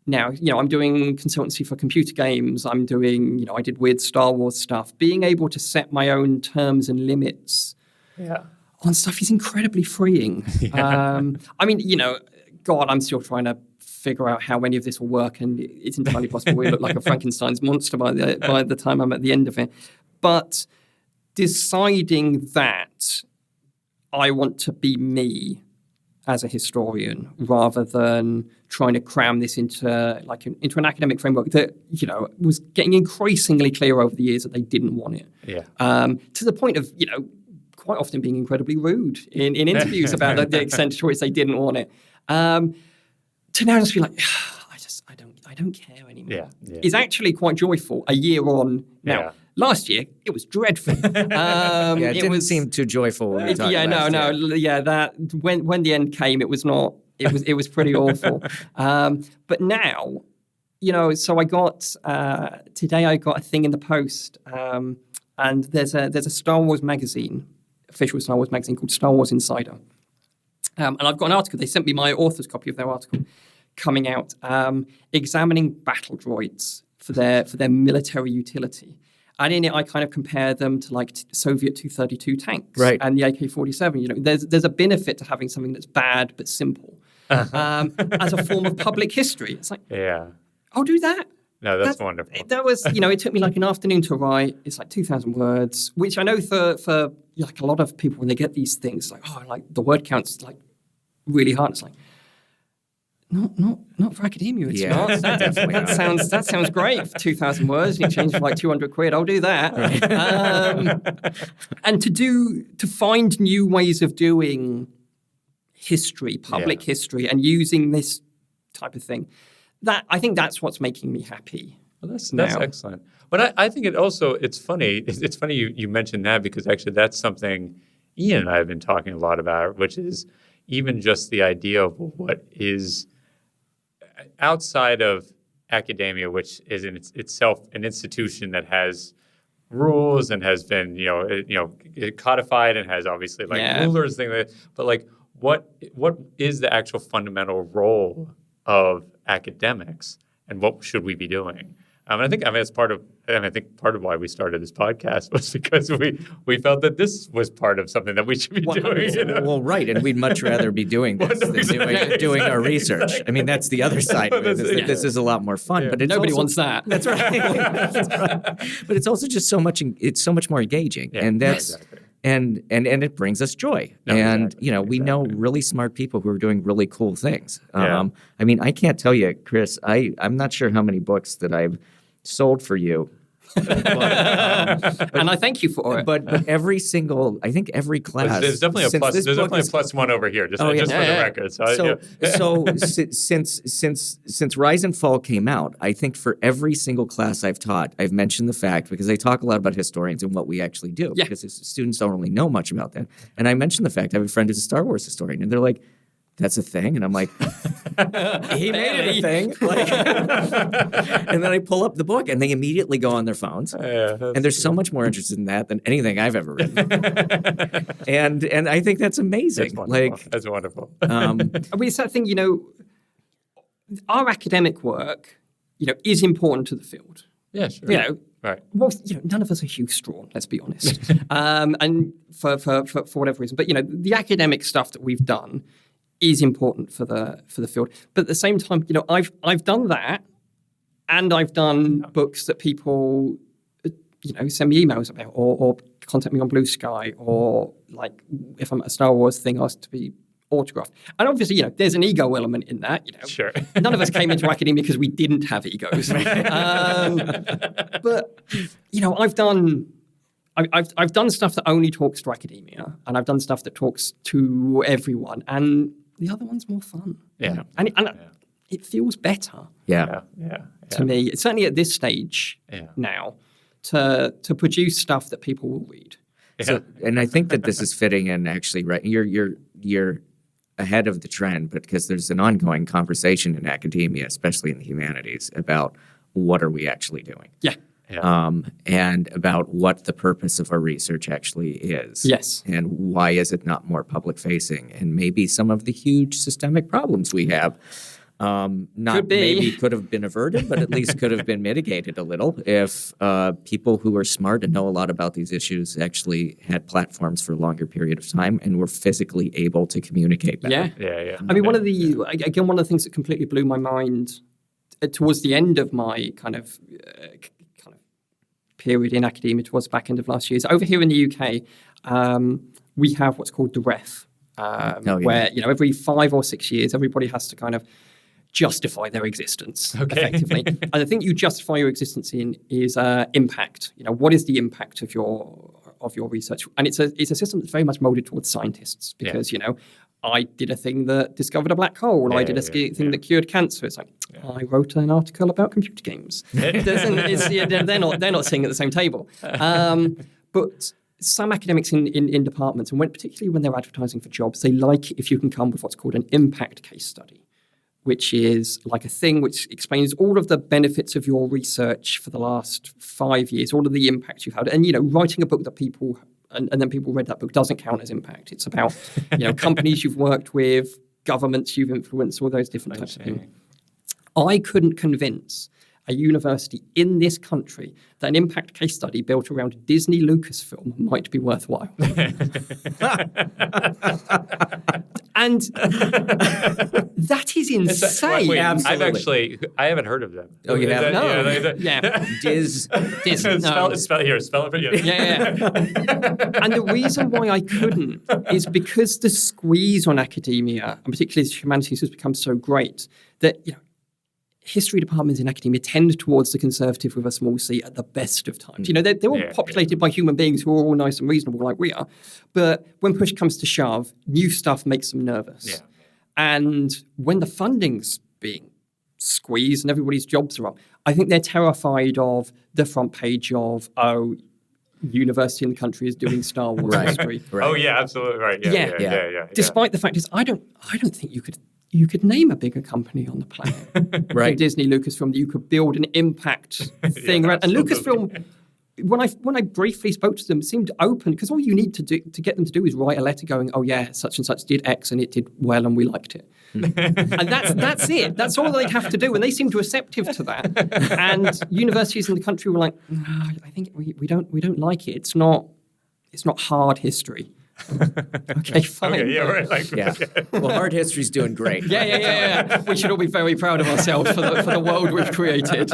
Now, I'm doing consultancy for computer games. I'm doing, I did weird Star Wars stuff. Being able to set my own terms and limits on stuff is incredibly freeing. Yeah. God, I'm still trying to figure out how any of this will work, and it's entirely possible we look like a Frankenstein's monster by the time I'm at the end of it. But deciding that I want to be me as a historian, rather than trying to cram this into an academic framework that was getting increasingly clear over the years that they didn't want it. Yeah. To the point of quite often being incredibly rude in interviews about the extent to which they didn't want it. to now just be like, I don't care anymore. Yeah. Is actually quite joyful a year on now. Yeah. Last year, it was dreadful. It didn't seem too joyful when we talked last year. Yeah, that when the end came, it was not. It was pretty awful. But now, so I got today. I got a thing in the post, and there's a Star Wars magazine, official Star Wars magazine called Star Wars Insider, and I've got an article. They sent me my author's copy of their article coming out, examining battle droids for their military utility. And in it, I kind of compare them to like Soviet Tu-32 tanks and the AK-47. There's a benefit to having something that's bad but simple as a form of public history. It's like, I'll do that. No, that's wonderful. That was, it took me like an afternoon to write. It's like 2,000 words, which I know for like a lot of people when they get these things, like, like the word count's like really hard. It's like, not for academia. It's not. That sounds great for 2,000 words. And you change for like 200 quid. I'll do that. And to find new ways of doing history, public history, and using this type of thing. That I think that's what's making me happy. Well, that's excellent. But I think it's funny. It's funny you mentioned that because actually that's something Ian and I have been talking a lot about, which is even just the idea of what is outside of academia, which is in itself an institution that has rules and has been codified and has obviously rulers things like that. But like what is the actual fundamental role of academics and what should we be doing? I think part of why we started this podcast was because we felt that this was part of something that we should be doing. Well, right, and we'd much rather be doing this than doing our research. I mean, that's the other side of it. This is a lot more fun, but nobody wants that. That's right. That's right. But it's also just so much more engaging, and that's. Exactly. And it brings us joy. We know really smart people who are doing really cool things. I mean, I can't tell you, Chris, I'm not sure how many books that I've sold for you. And I thank you for it. But every class. There's definitely a plus. There's definitely a plus one over here, just for the record. So since Rise and Fall came out, I think for every single class I've taught, I've mentioned the fact because I talk a lot about historians and what we actually do because students don't really know much about that. And I mentioned the fact I have a friend who's a Star Wars historian, and they're like, that's a thing? And I'm like, he made it a thing. And then I pull up the book and they immediately go on their phones. And they're so much more interested in that than anything I've ever written. and I think that's amazing. That's wonderful. I mean, it's that thing, our academic work, is important to the field. Yeah, sure. Right. Well, none of us are Hugh Strawn, let's be honest. And for whatever reason. But, the academic stuff that we've done is important for the field. But at the same time, I've done that, and I've done books that people, send me emails about, or contact me on Blue Sky, or like if I'm at a Star Wars thing, asked to be autographed. And obviously, there's an ego element in that. Sure. None of us came into academia because we didn't have egos. But I've done stuff that only talks to academia, and I've done stuff that talks to everyone, and the other one's more fun. Yeah. And it feels better. Yeah. To me, it's certainly at this stage now to produce stuff that people will read. Yeah. So, and I think that this is fitting in actually, right? You're ahead of the trend, but because there's an ongoing conversation in academia, especially in the humanities, about what are we actually doing. Yeah. And about what the purpose of our research actually is. Yes. And why is it not more public-facing? And maybe some of the huge systemic problems we have could have been averted, but at least could have been mitigated a little if people who are smart and know a lot about these issues actually had platforms for a longer period of time and were physically able to communicate better. Yeah. I mean, one of the things that completely blew my mind towards the end of my kind of period in academia towards the back end of last year. So over here in the UK, we have what's called the REF, where every 5 or 6 years, everybody has to kind of justify their existence effectively. And the thing you justify your existence in is impact. What is the impact of your research? And it's a system that's very much molded towards scientists because I did a thing that discovered a black hole. I did a thing that cured cancer. It's like, I wrote an article about computer games. They're not sitting at the same table. But some academics in departments, and particularly when they're advertising for jobs, they like it if you can come with what's called an impact case study, which is like a thing which explains all of the benefits of your research for the last 5 years, all of the impacts you've had. And, writing a book that people, and then people read that book doesn't count as impact. It's about, companies you've worked with, governments you've influenced, all those different types of things. I couldn't convince a university in this country that an impact case study built around Disney Lucasfilm might be worthwhile. And that is insane. Wait, absolutely. I haven't heard of them. Oh, you haven't? No. Disney. Spell it for you. Yeah. And the reason why I couldn't is because the squeeze on academia, and particularly as humanities, has become so great that, history departments in academia tend towards the conservative with a small c at the best of times. They're all populated by human beings who are all nice and reasonable like we are. But when push comes to shove, new stuff makes them nervous. Yeah. And when the funding's being squeezed and everybody's jobs are up, I think they're terrified of the front page of, university in the country is doing Star Wars history. Right. Oh, yeah, absolutely right. Yeah. Despite the fact is, I don't think you could name a bigger company on the planet, right? Disney, Lucasfilm, that you could build an impact thing around. And Lucasfilm, when I briefly spoke to them, seemed open because all you need to do to get them to do is write a letter going, "Oh yeah, such and such did X and it did well and we liked it," and that's it. That's all they have to do, and they seemed receptive to that. And universities in the country were like, "No, I think we don't like it. It's not hard history." Okay, fine. Okay, right. Well, hard history's doing great. Yeah. We should all be very proud of ourselves for the world we've created.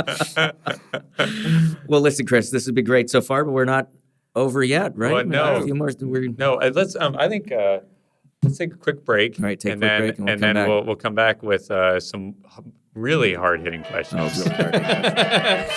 Well, listen, Chris, this has been great so far, but we're not over yet, right? Well, no. A few more. No, let's. I think let's take a quick break. All right, take a quick break, and then we'll come back with some really hard hitting questions. Oh, real hard.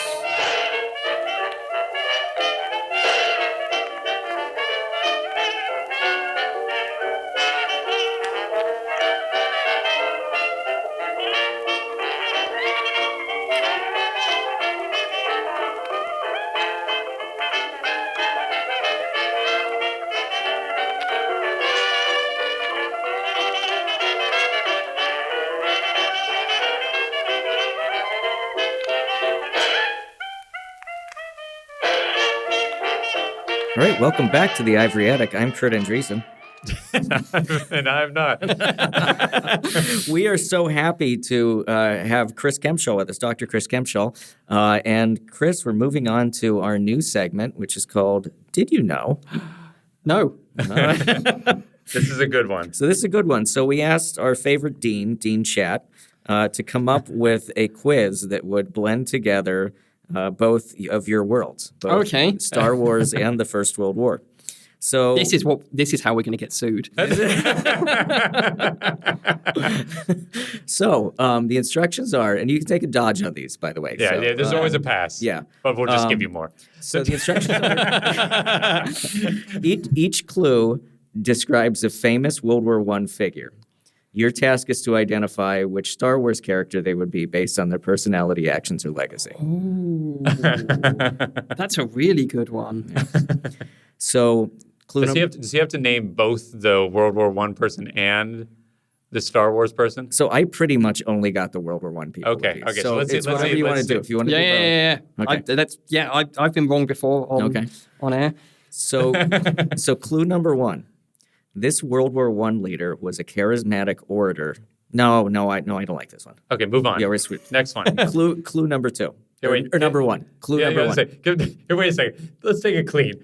All right, welcome back to the Ivory Attic. I'm Kurt Andreessen. And I'm not. We are so happy to have Chris Kempshall with us, Dr. Chris Kempshall. And Chris, we're moving on to our new segment, which is called Did You Know? No. This is a good one. So this is a good one. So we asked our favorite dean, Dean Chat, to come up with a quiz that would blend together both of your worlds, both Star Wars and the First World War. So this is how we're going to get sued. So the instructions are, and you can take a dodge on these, by the way. Yeah, there's always a pass. Yeah, but we'll just give you more. So the instructions are each clue describes a famous World War I figure. Your task is to identify which Star Wars character they would be based on their personality, actions, or legacy. Ooh, that's a really good one. Yeah. So, does he have to name both the World War I person and the Star Wars person? So I pretty much only got the World War I people. Okay. So it's whatever you want to do. If you want to do both. Okay. I've been wrong before on air. So clue number one. This World War I leader was a charismatic orator. No, I don't like this one. Okay, move on. Yeah, we're sweet. Next one. Clue number two. Or number one. Clue number one. Wait a second. Let's take it clean.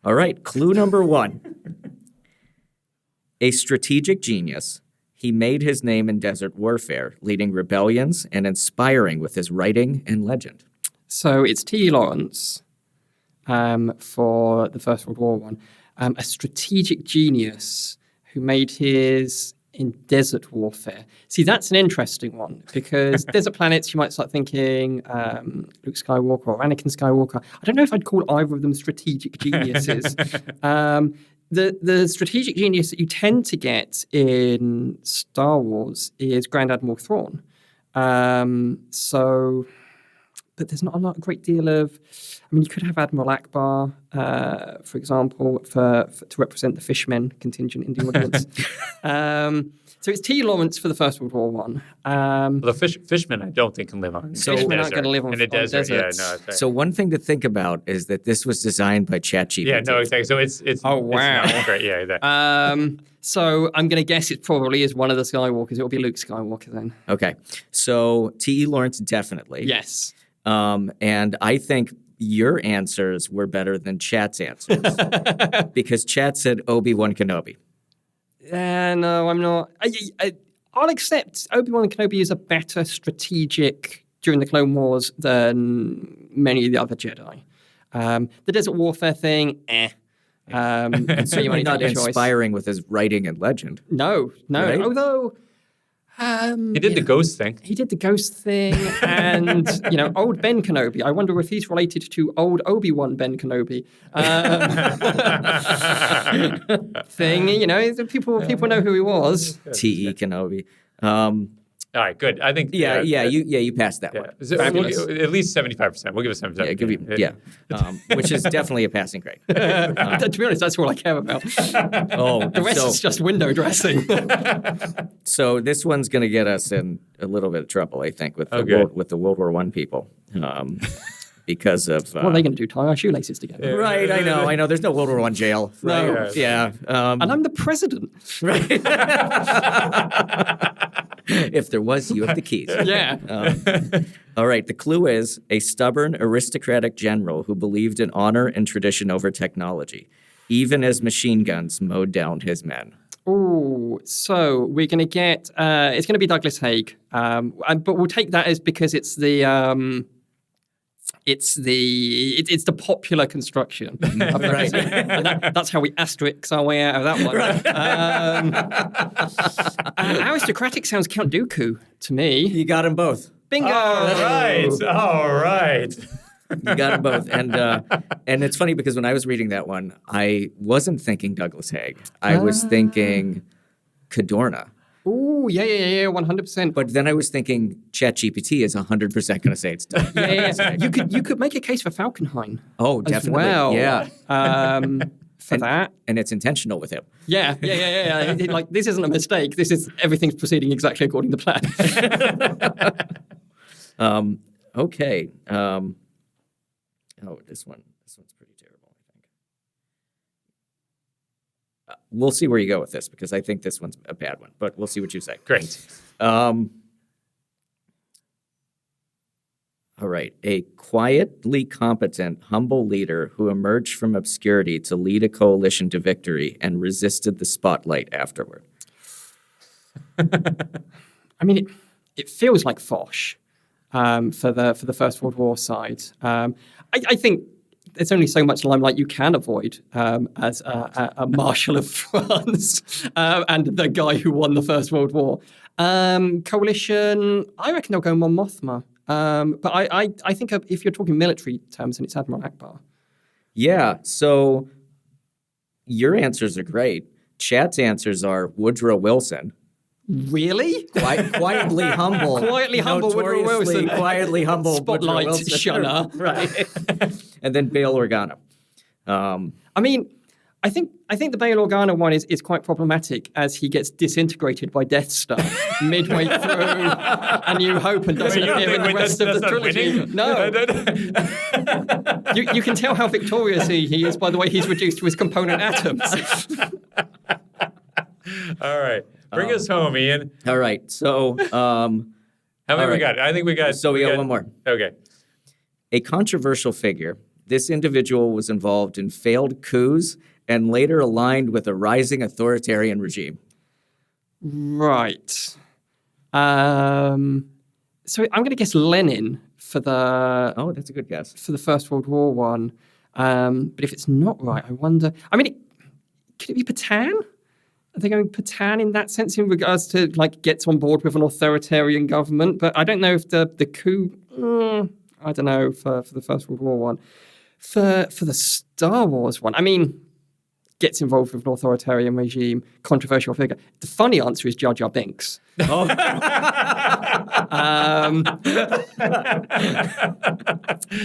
All right, clue number one. A strategic genius, he made his name in desert warfare, leading rebellions and inspiring with his writing and legend. So it's T. Lawrence. For the First World War one, a strategic genius who made his in desert warfare. See, that's an interesting one because desert planets, you might start thinking Luke Skywalker or Anakin Skywalker. I don't know if I'd call either of them strategic geniuses. the strategic genius that you tend to get in Star Wars is Grand Admiral Thrawn. But there's not a great deal of. I mean, you could have Admiral Akbar, for example, to represent the fishmen contingent in the audience. So it's T. Lawrence for the First World War One. The fishmen, I don't think, can live on. Fishmen aren't going to live on a desert. Yeah, no, right. So one thing to think about is that this was designed by ChatGPT. Yeah, no, exactly. So it's oh wow, it's not great. Yeah, exactly. So I'm going to guess it probably is one of the Skywalkers. It will be Luke Skywalker then. Okay, so T.E. Lawrence definitely. Yes. And I think your answers were better than Chat's answers because Chat said Obi-Wan Kenobi. No, I'm not. I'll accept Obi-Wan Kenobi is a better strategic during the Clone Wars than many of the other Jedi. The desert warfare thing, So you might not inspiring with his writing and legend. No. Right? Although he did the ghost thing. He did the ghost thing, and old Ben Kenobi. I wonder if he's related to old Obi-Wan Ben Kenobi. Thing. People know who he was. T.E. Kenobi. All right, good. I think you passed that one. So at least 75%. We'll give it 75%. Which is definitely a passing grade. To be honest, that's all I care about. The rest is just window dressing. So this one's going to get us in a little bit of trouble, I think, with the World War I people. Because of what are they going to do? Tie our shoelaces together? Right, I know. There's no World War I jail. Right? No, yeah. And I'm the president. Right. If there was, you have the keys. Yeah. All right. The clue is a stubborn, aristocratic general who believed in honor and tradition over technology, even as machine guns mowed down his men. Oh, so we're going to get. It's going to be Douglas Haig, but we'll take that as because it's the. It's the popular construction. Right. And that's how we asterisk our way out of that one. Right. Aristocratic sounds Count Dooku to me. You got them both. Bingo! All right. You got them both. And it's funny because when I was reading that one, I wasn't thinking Douglas Haig. I was thinking Cadorna. Oh, yeah, 100%. But then I was thinking ChatGPT is 100% going to say it's done. Yeah. You could make a case for Falkenhayn. Oh, definitely. Well. Yeah. For that. And it's intentional with him. Yeah. Like, this isn't a mistake. Everything's proceeding exactly according to plan. Okay. This one's pretty terrible, I think. We'll see where you go with this because I think this one's a bad one, but we'll see what you say. Great. All right. A quietly competent, humble leader who emerged from obscurity to lead a coalition to victory and resisted the spotlight afterward. I mean, it feels like Foch for the First World War side. I think there's only so much limelight you can avoid as a Marshal of France and the guy who won the First World War. Coalition, I reckon they'll go Mon Mothma. But I think if you're talking military terms, then it's Admiral Akbar. Yeah, so your answers are great. Chat's answers are Woodrow Wilson. Really? Quietly humble. Quietly humble Woodrow Wilson. Quietly humble Spotlight Woodrow Wilson. shunner. Right. And then Bail Organa. I mean, I think the Bail Organa one is quite problematic as he gets disintegrated by Death Star midway through A New Hope and doesn't appear in the rest of the trilogy. No. You can tell how victorious he is by the way he's reduced to his component atoms. All right. Bring us home, Ian. All right. So, how many we got? I think we got. So we got one more. Okay. A controversial figure. This individual was involved in failed coups and later aligned with a rising authoritarian regime. Right. So I'm going to guess Lenin for the. Oh, that's a good guess. For the First World War one. But if it's not right, I wonder. I mean, could it be Petain? Are they going Petain in that sense in regards to gets on board with an authoritarian government? But I don't know if the coup. I don't know for the First World War one. For the Star Wars one, I mean, gets involved with an authoritarian regime, controversial figure. The funny answer is Jar Jar Binks. Oh.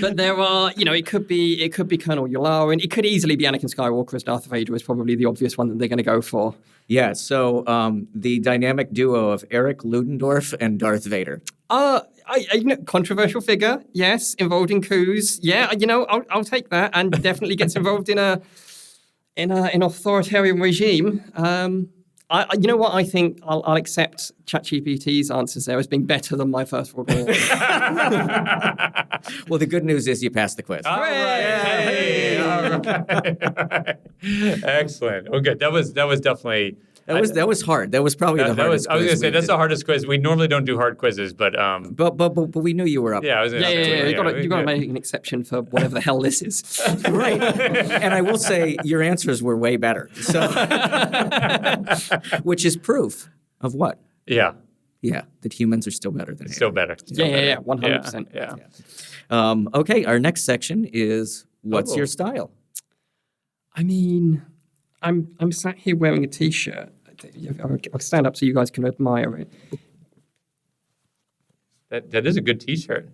But there are, it could be Colonel Yularen. It could easily be Anakin Skywalker as Darth Vader is probably the obvious one that they're going to go for. Yeah, so the dynamic duo of Eric Ludendorff and Darth Vader. Controversial figure, yes, involved in coups. Yeah, I'll take that, and definitely gets involved in an authoritarian regime. You know what? I think I'll accept ChatGPT's answers there as being better than my First World War. Well, the good news is you passed the quiz. All right. Hey. All right. Excellent. Okay, that was definitely. That was hard. That was probably the hardest. I was going to say that's the hardest quiz. We normally don't do hard quizzes, but we knew you were up. Yeah, you got to make an exception for whatever the hell this is. Right. And I will say your answers were way better. So, which is proof of what? Yeah. Yeah, that humans are still better than still better. Yeah, 100%. Yeah. Okay, our next section is what's your style? I mean, I'm sat here wearing a T-shirt. I'll stand up so you guys can admire it. That is a good T-shirt.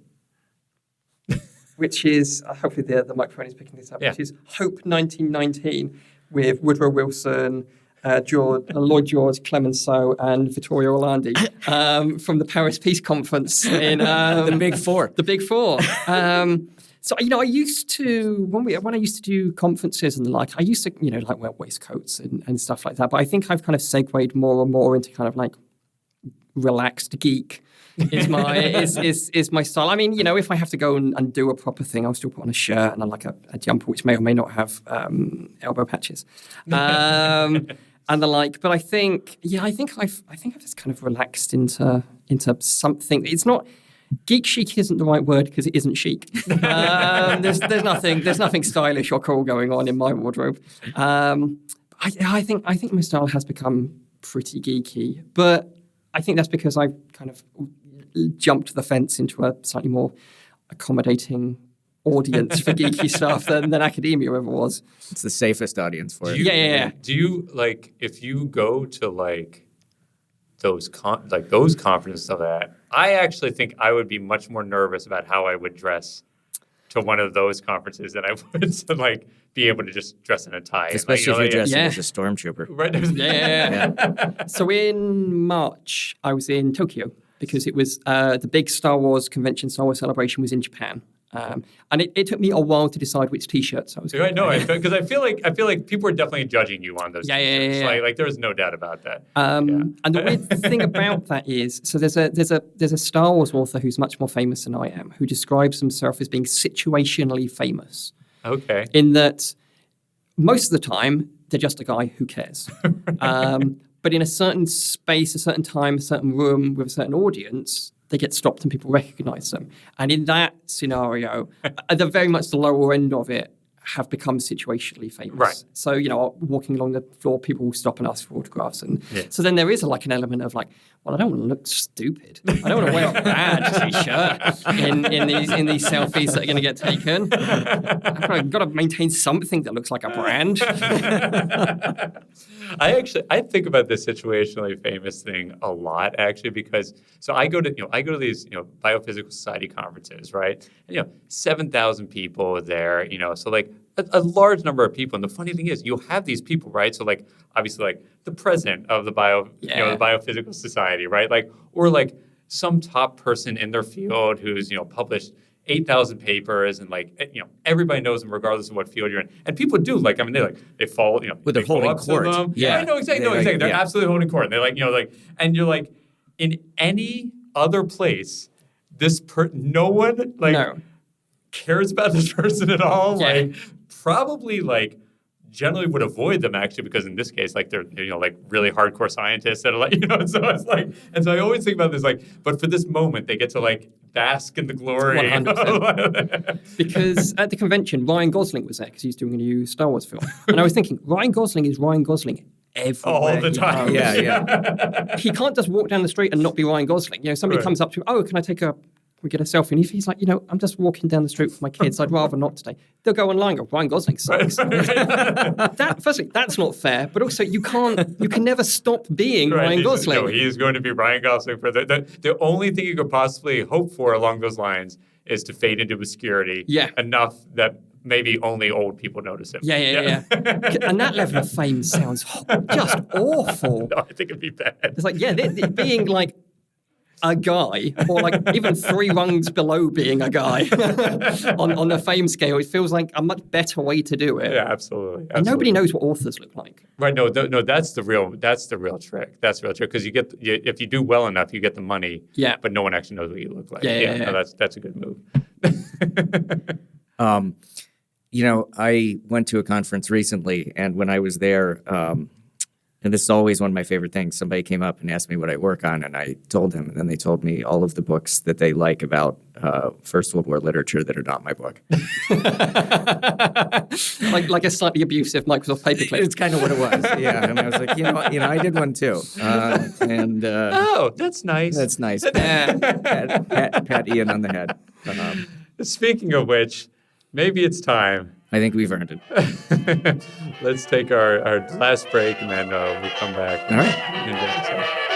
Which is, hopefully the microphone is picking this up, which is Hope 1919 with Woodrow Wilson, Lloyd George, Clemenceau, and Vittorio Orlandi from the Paris Peace Conference in the Big Four. The Big Four. So, I used to, when I used to do conferences and the like, I used to, like wear waistcoats and stuff like that. But I think I've kind of segued more and more into kind of like relaxed geek is my style. I mean, if I have to go and do a proper thing, I'll still put on a shirt and like a jumper, which may or may not have elbow patches. And the like. But I think I've just kind of relaxed into something. It's not... Geek chic isn't the right word because it isn't chic. There's nothing stylish or cool going on in my wardrobe. I think my style has become pretty geeky, but I think that's because I've kind of jumped the fence into a slightly more accommodating audience for geeky stuff than academia ever was. It's the safest audience for it. Yeah. Do you if you go to those conferences and stuff like that? I actually think I would be much more nervous about how I would dress to one of those conferences than I would to be able to just dress in a tie. Especially if you're dressing as a stormtrooper. Right. Yeah. So in March, I was in Tokyo because it was the big Star Wars convention, Star Wars celebration was in Japan. And it took me a while to decide which T-shirts I was going to wear. Because I feel like people are definitely judging you on those T-shirts. Yeah. Like there's no doubt about that. And the weird thing about that is, so there's a Star Wars author who's much more famous than I am, who describes himself as being situationally famous. Okay. In that most of the time they're just a guy who cares. But in a certain space, a certain time, a certain room with a certain audience, they get stopped and people recognize them. And in that scenario, they're very much the lower end of it, have become situationally famous. Right. So, walking along the floor, people will stop and ask for autographs. And so then there is an element of well, I don't want to look stupid. I don't want to wear a bad T-shirt in these selfies that are going to get taken. I've got to maintain something that looks like a brand. I think about this situationally famous thing a lot, actually, because I go to these biophysical society conferences, right? And 7,000 people there, so a large number of people. And the funny thing is, you'll have these people, right? So obviously the president of the the biophysical society, right? Or some top person in their field who's published 8,000 papers and everybody knows them regardless of what field you're in. And people do they follow with their holding court. Yeah, I know exactly. They're absolutely holding court. And they're and you're in any other place, no one cares about this person at all. Yeah. Probably generally would avoid them actually because in this case they're really hardcore scientists and so it's and so I always think about this but for this moment they get to bask in the glory. 100%. Because at the convention Ryan Gosling was there because he's doing a new Star Wars film and I was thinking Ryan Gosling is Ryan Gosling everywhere all the time. Yeah. He can't just walk down the street and not be Ryan Gosling. Somebody comes up to him, can I take a we get a selfie. And if he's like, I'm just walking down the street with my kids, I'd rather not today. They'll go online and go, Ryan Gosling sucks. Firstly, that's not fair. But also, you can never stop being Ryan Gosling. No, he is going to be Ryan Gosling for the only thing you could possibly hope for along those lines is to fade into obscurity enough that maybe only old people notice him. Yeah. And that level of fame sounds just awful. No, I think it'd be bad. It's like, being like a guy, or like even 3 rungs below being a guy on the fame scale, it feels like a much better way to do it. Yeah, absolutely. And nobody knows what authors look like. Right? No, that's the real trick. That's the real trick because if you do well enough, you get the money. Yeah. But no one actually knows what you look like. Yeah. No, that's a good move. I went to a conference recently, and when I was there, and this is always one of my favorite things, somebody came up and asked me what I work on, and I told them, and then they told me all of the books that they like about First World War literature that are not my book. like a slightly abusive Microsoft paperclip. It's kind of what it was, yeah. And I was like, I did one too. Oh, that's nice. That's nice. Pat Ian on the head. Speaking of which, maybe it's time. I think we've earned it. Let's take our last break, and then we'll come back. All right.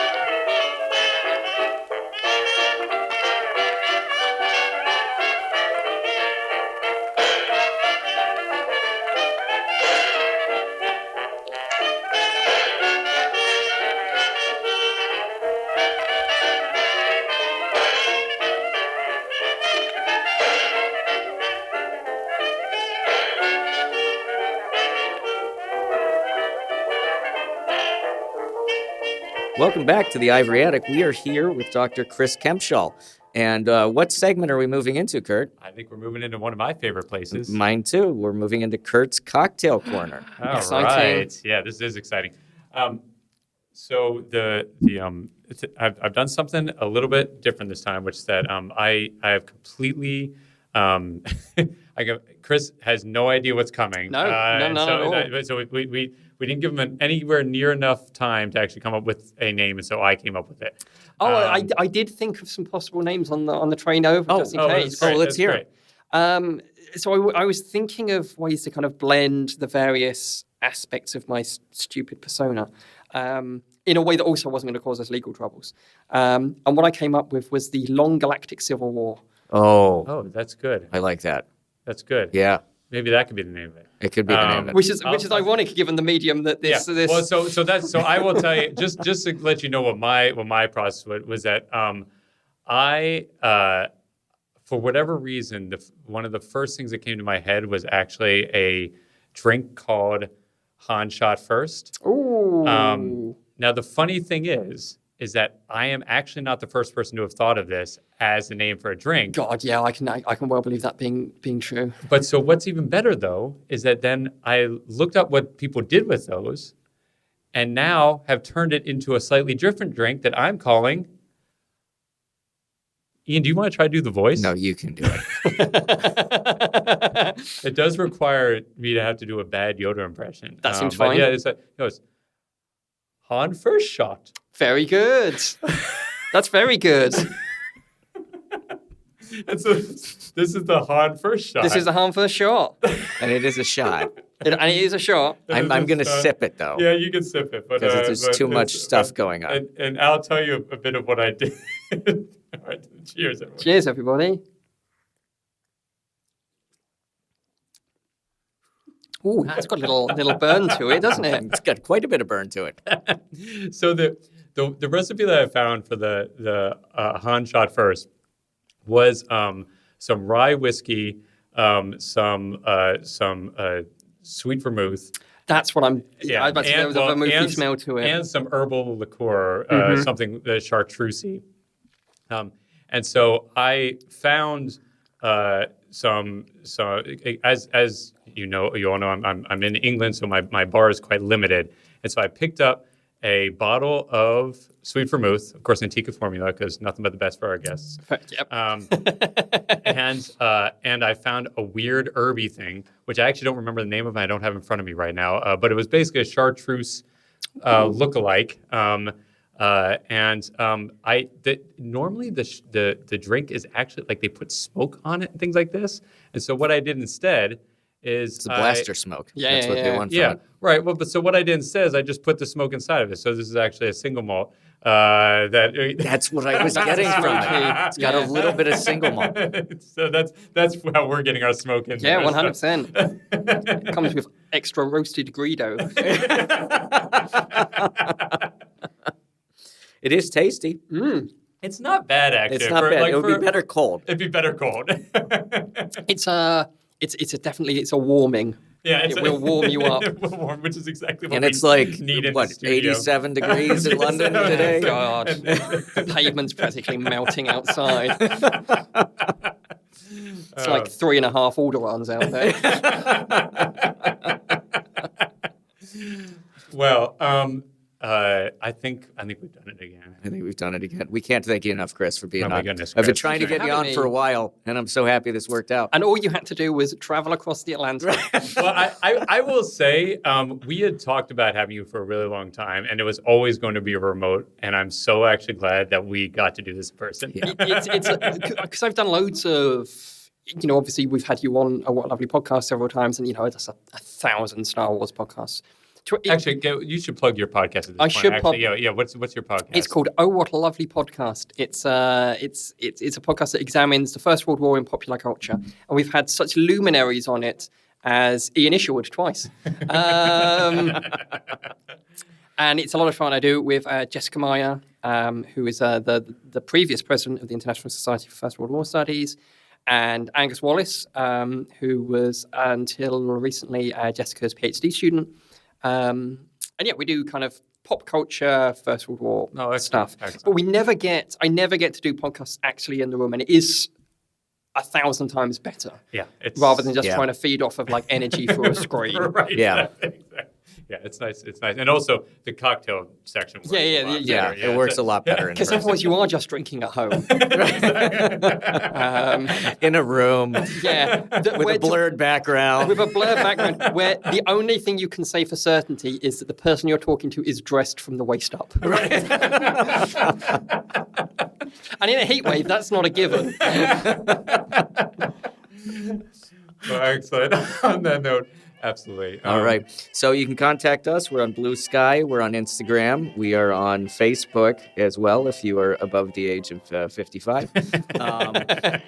Welcome back to the Ivory Attic. We are here with Dr. Chris Kempshall. And what segment are we moving into, Kurt? I think we're moving into one of my favorite places. Mine too. We're moving into Kurt's Cocktail Corner. All right. Yeah, this is exciting. So I've done something a little bit different this time, which is that I have completely Chris has no idea what's coming. No, not at all. So we didn't give him anywhere near enough time to actually come up with a name, and so I came up with it. I did think of some possible names on the train over, just in case. Let's hear it. So I was thinking of ways to kind of blend the various aspects of my stupid persona in a way that also wasn't going to cause us legal troubles. And what I came up with was the Long Galactic Civil War. Oh, that's good. I like that. That's good. Yeah. Maybe that could be the name of it. It could be the name of it. Which is ironic given the medium that this. Yeah. Well, so I will tell you just to let you know what my process was that I for whatever reason one of the first things that came to my head was actually a drink called Han Shot First. Ooh. Now the funny thing is that I am actually not the first person to have thought of this as the name for a drink. God, yeah, I can well believe that being true. But so what's even better, though, is that then I looked up what people did with those and now have turned it into a slightly different drink that I'm calling... Ian, do you want to try to do the voice? No, you can do it. It does require me to have to do a bad Yoda impression. That seems fine. Yeah, it's Han First Shot. Very good. That's very good. And so this is the Han First Shot. This is the Han First Shot. And it is a shot. And it is a shot. I'm going to sip it, though. Yeah, you can sip it. Because there's too much stuff going on. And I'll tell you a bit of what I did. All right, cheers, everyone. Cheers, everybody. Ooh, that's got a little burn to it, doesn't it? It's got quite a bit of burn to it. So the recipe that I found for the Han Shot First was some rye whiskey, some sweet vermouth. That's what I'm. Yeah, I was about to say there was a vermouthy smell to it, and some herbal liqueur, something chartreusey. And so I found some as you all know I'm in England, so my bar is quite limited, and so I picked up a bottle of sweet vermouth, of course, Antica formula, because nothing but the best for our guests. Yep. And I found a weird herby thing, which I actually don't remember the name of, and I don't have in front of me right now. But it was basically a chartreuse lookalike. Normally the drink is actually like they put smoke on it and things like this. And so what I did instead is it's a blaster smoke. Yeah, That's what they want from yeah, it. right. Well, but so what I did instead is I just put the smoke inside of it. So this is actually a single malt. That's what I was getting from it. It's got a little bit of single malt. So that's how we're getting our smoke in. Yeah, there. 100%. It comes with extra roasted Greedo. It is tasty. It's not bad, actually. It's not bad. It would be better cold. It'd be better cold. It's a warming. Yeah, It will warm you up. It will warm, which is exactly what And we it's like, need in what, the studio. 87 degrees in London today? God, the pavement's practically melting outside. It's like 3.5 Alderaans out there. Well, I think we've done it again. I think we've done it again. We can't thank you enough, Chris, for being Oh my on. goodness, I've been Chris. trying to Thank get you you for on having for a me. while, and I'm so happy this worked out. And all you had to do was travel across the Atlantic. Well, I will say we had talked about having you for a really long time, and it was always going to be a remote. And I'm so actually glad that we got to do this in person. Yeah. It's because I've done loads of, obviously we've had you on a What Lovely podcast several times, and there's 1,000 Star Wars podcasts. Actually, you should plug your podcast at this I point. should Actually, yeah. What's your podcast? It's called Oh What a Lovely Podcast. It's a podcast that examines the First World War in popular culture, and we've had such luminaries on it as Ian Isherwood twice. And it's a lot of fun. I do it with Jessica Meyer, who is the previous president of the International Society for First World War Studies, and Angus Wallace, who was until recently Jessica's PhD student. And yeah, we do kind of pop culture, First World War stuff. Excellent. But I never get to do podcasts actually in the room, and it is 1,000 times better. Yeah, Rather than just Yeah. trying to feed off of like energy through a screen. Right. Yeah. Exactly. Yeah, it's nice. It's nice, and also the cocktail section. Works Yeah, a lot Yeah, better. it works a lot better in Because person. otherwise you are just drinking at home. In a room Yeah. with a blurred background. With a blurred background where the only thing you can say for certainty is that the person you're talking to is dressed from the waist up. Right. And in a heat wave, that's not a given. Well, excellent. On that note, absolutely. All right. So you can contact us. We're on Blue Sky. We're on Instagram. We are on Facebook as well if you are above the age of 55.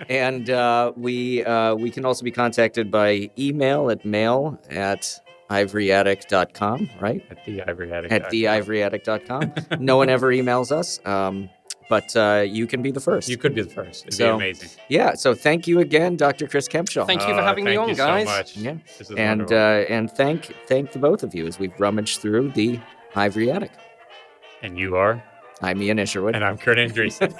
And we can also be contacted by email at mail@ivoryattic.com, right? At the Ivory Attic. At theivoryattic.com. No one ever emails us. But you can be the first. You could be the first. It'd be So, amazing. Yeah. So thank you again, Dr. Chris Kempshall. Thank you for having me on, Thank you guys. so much. Yeah. This is And wonderful. and thank the both of you as we've rummaged through the Ivory Attic. And you are? I'm Ian Isherwood. And I'm Kurt Andreessen.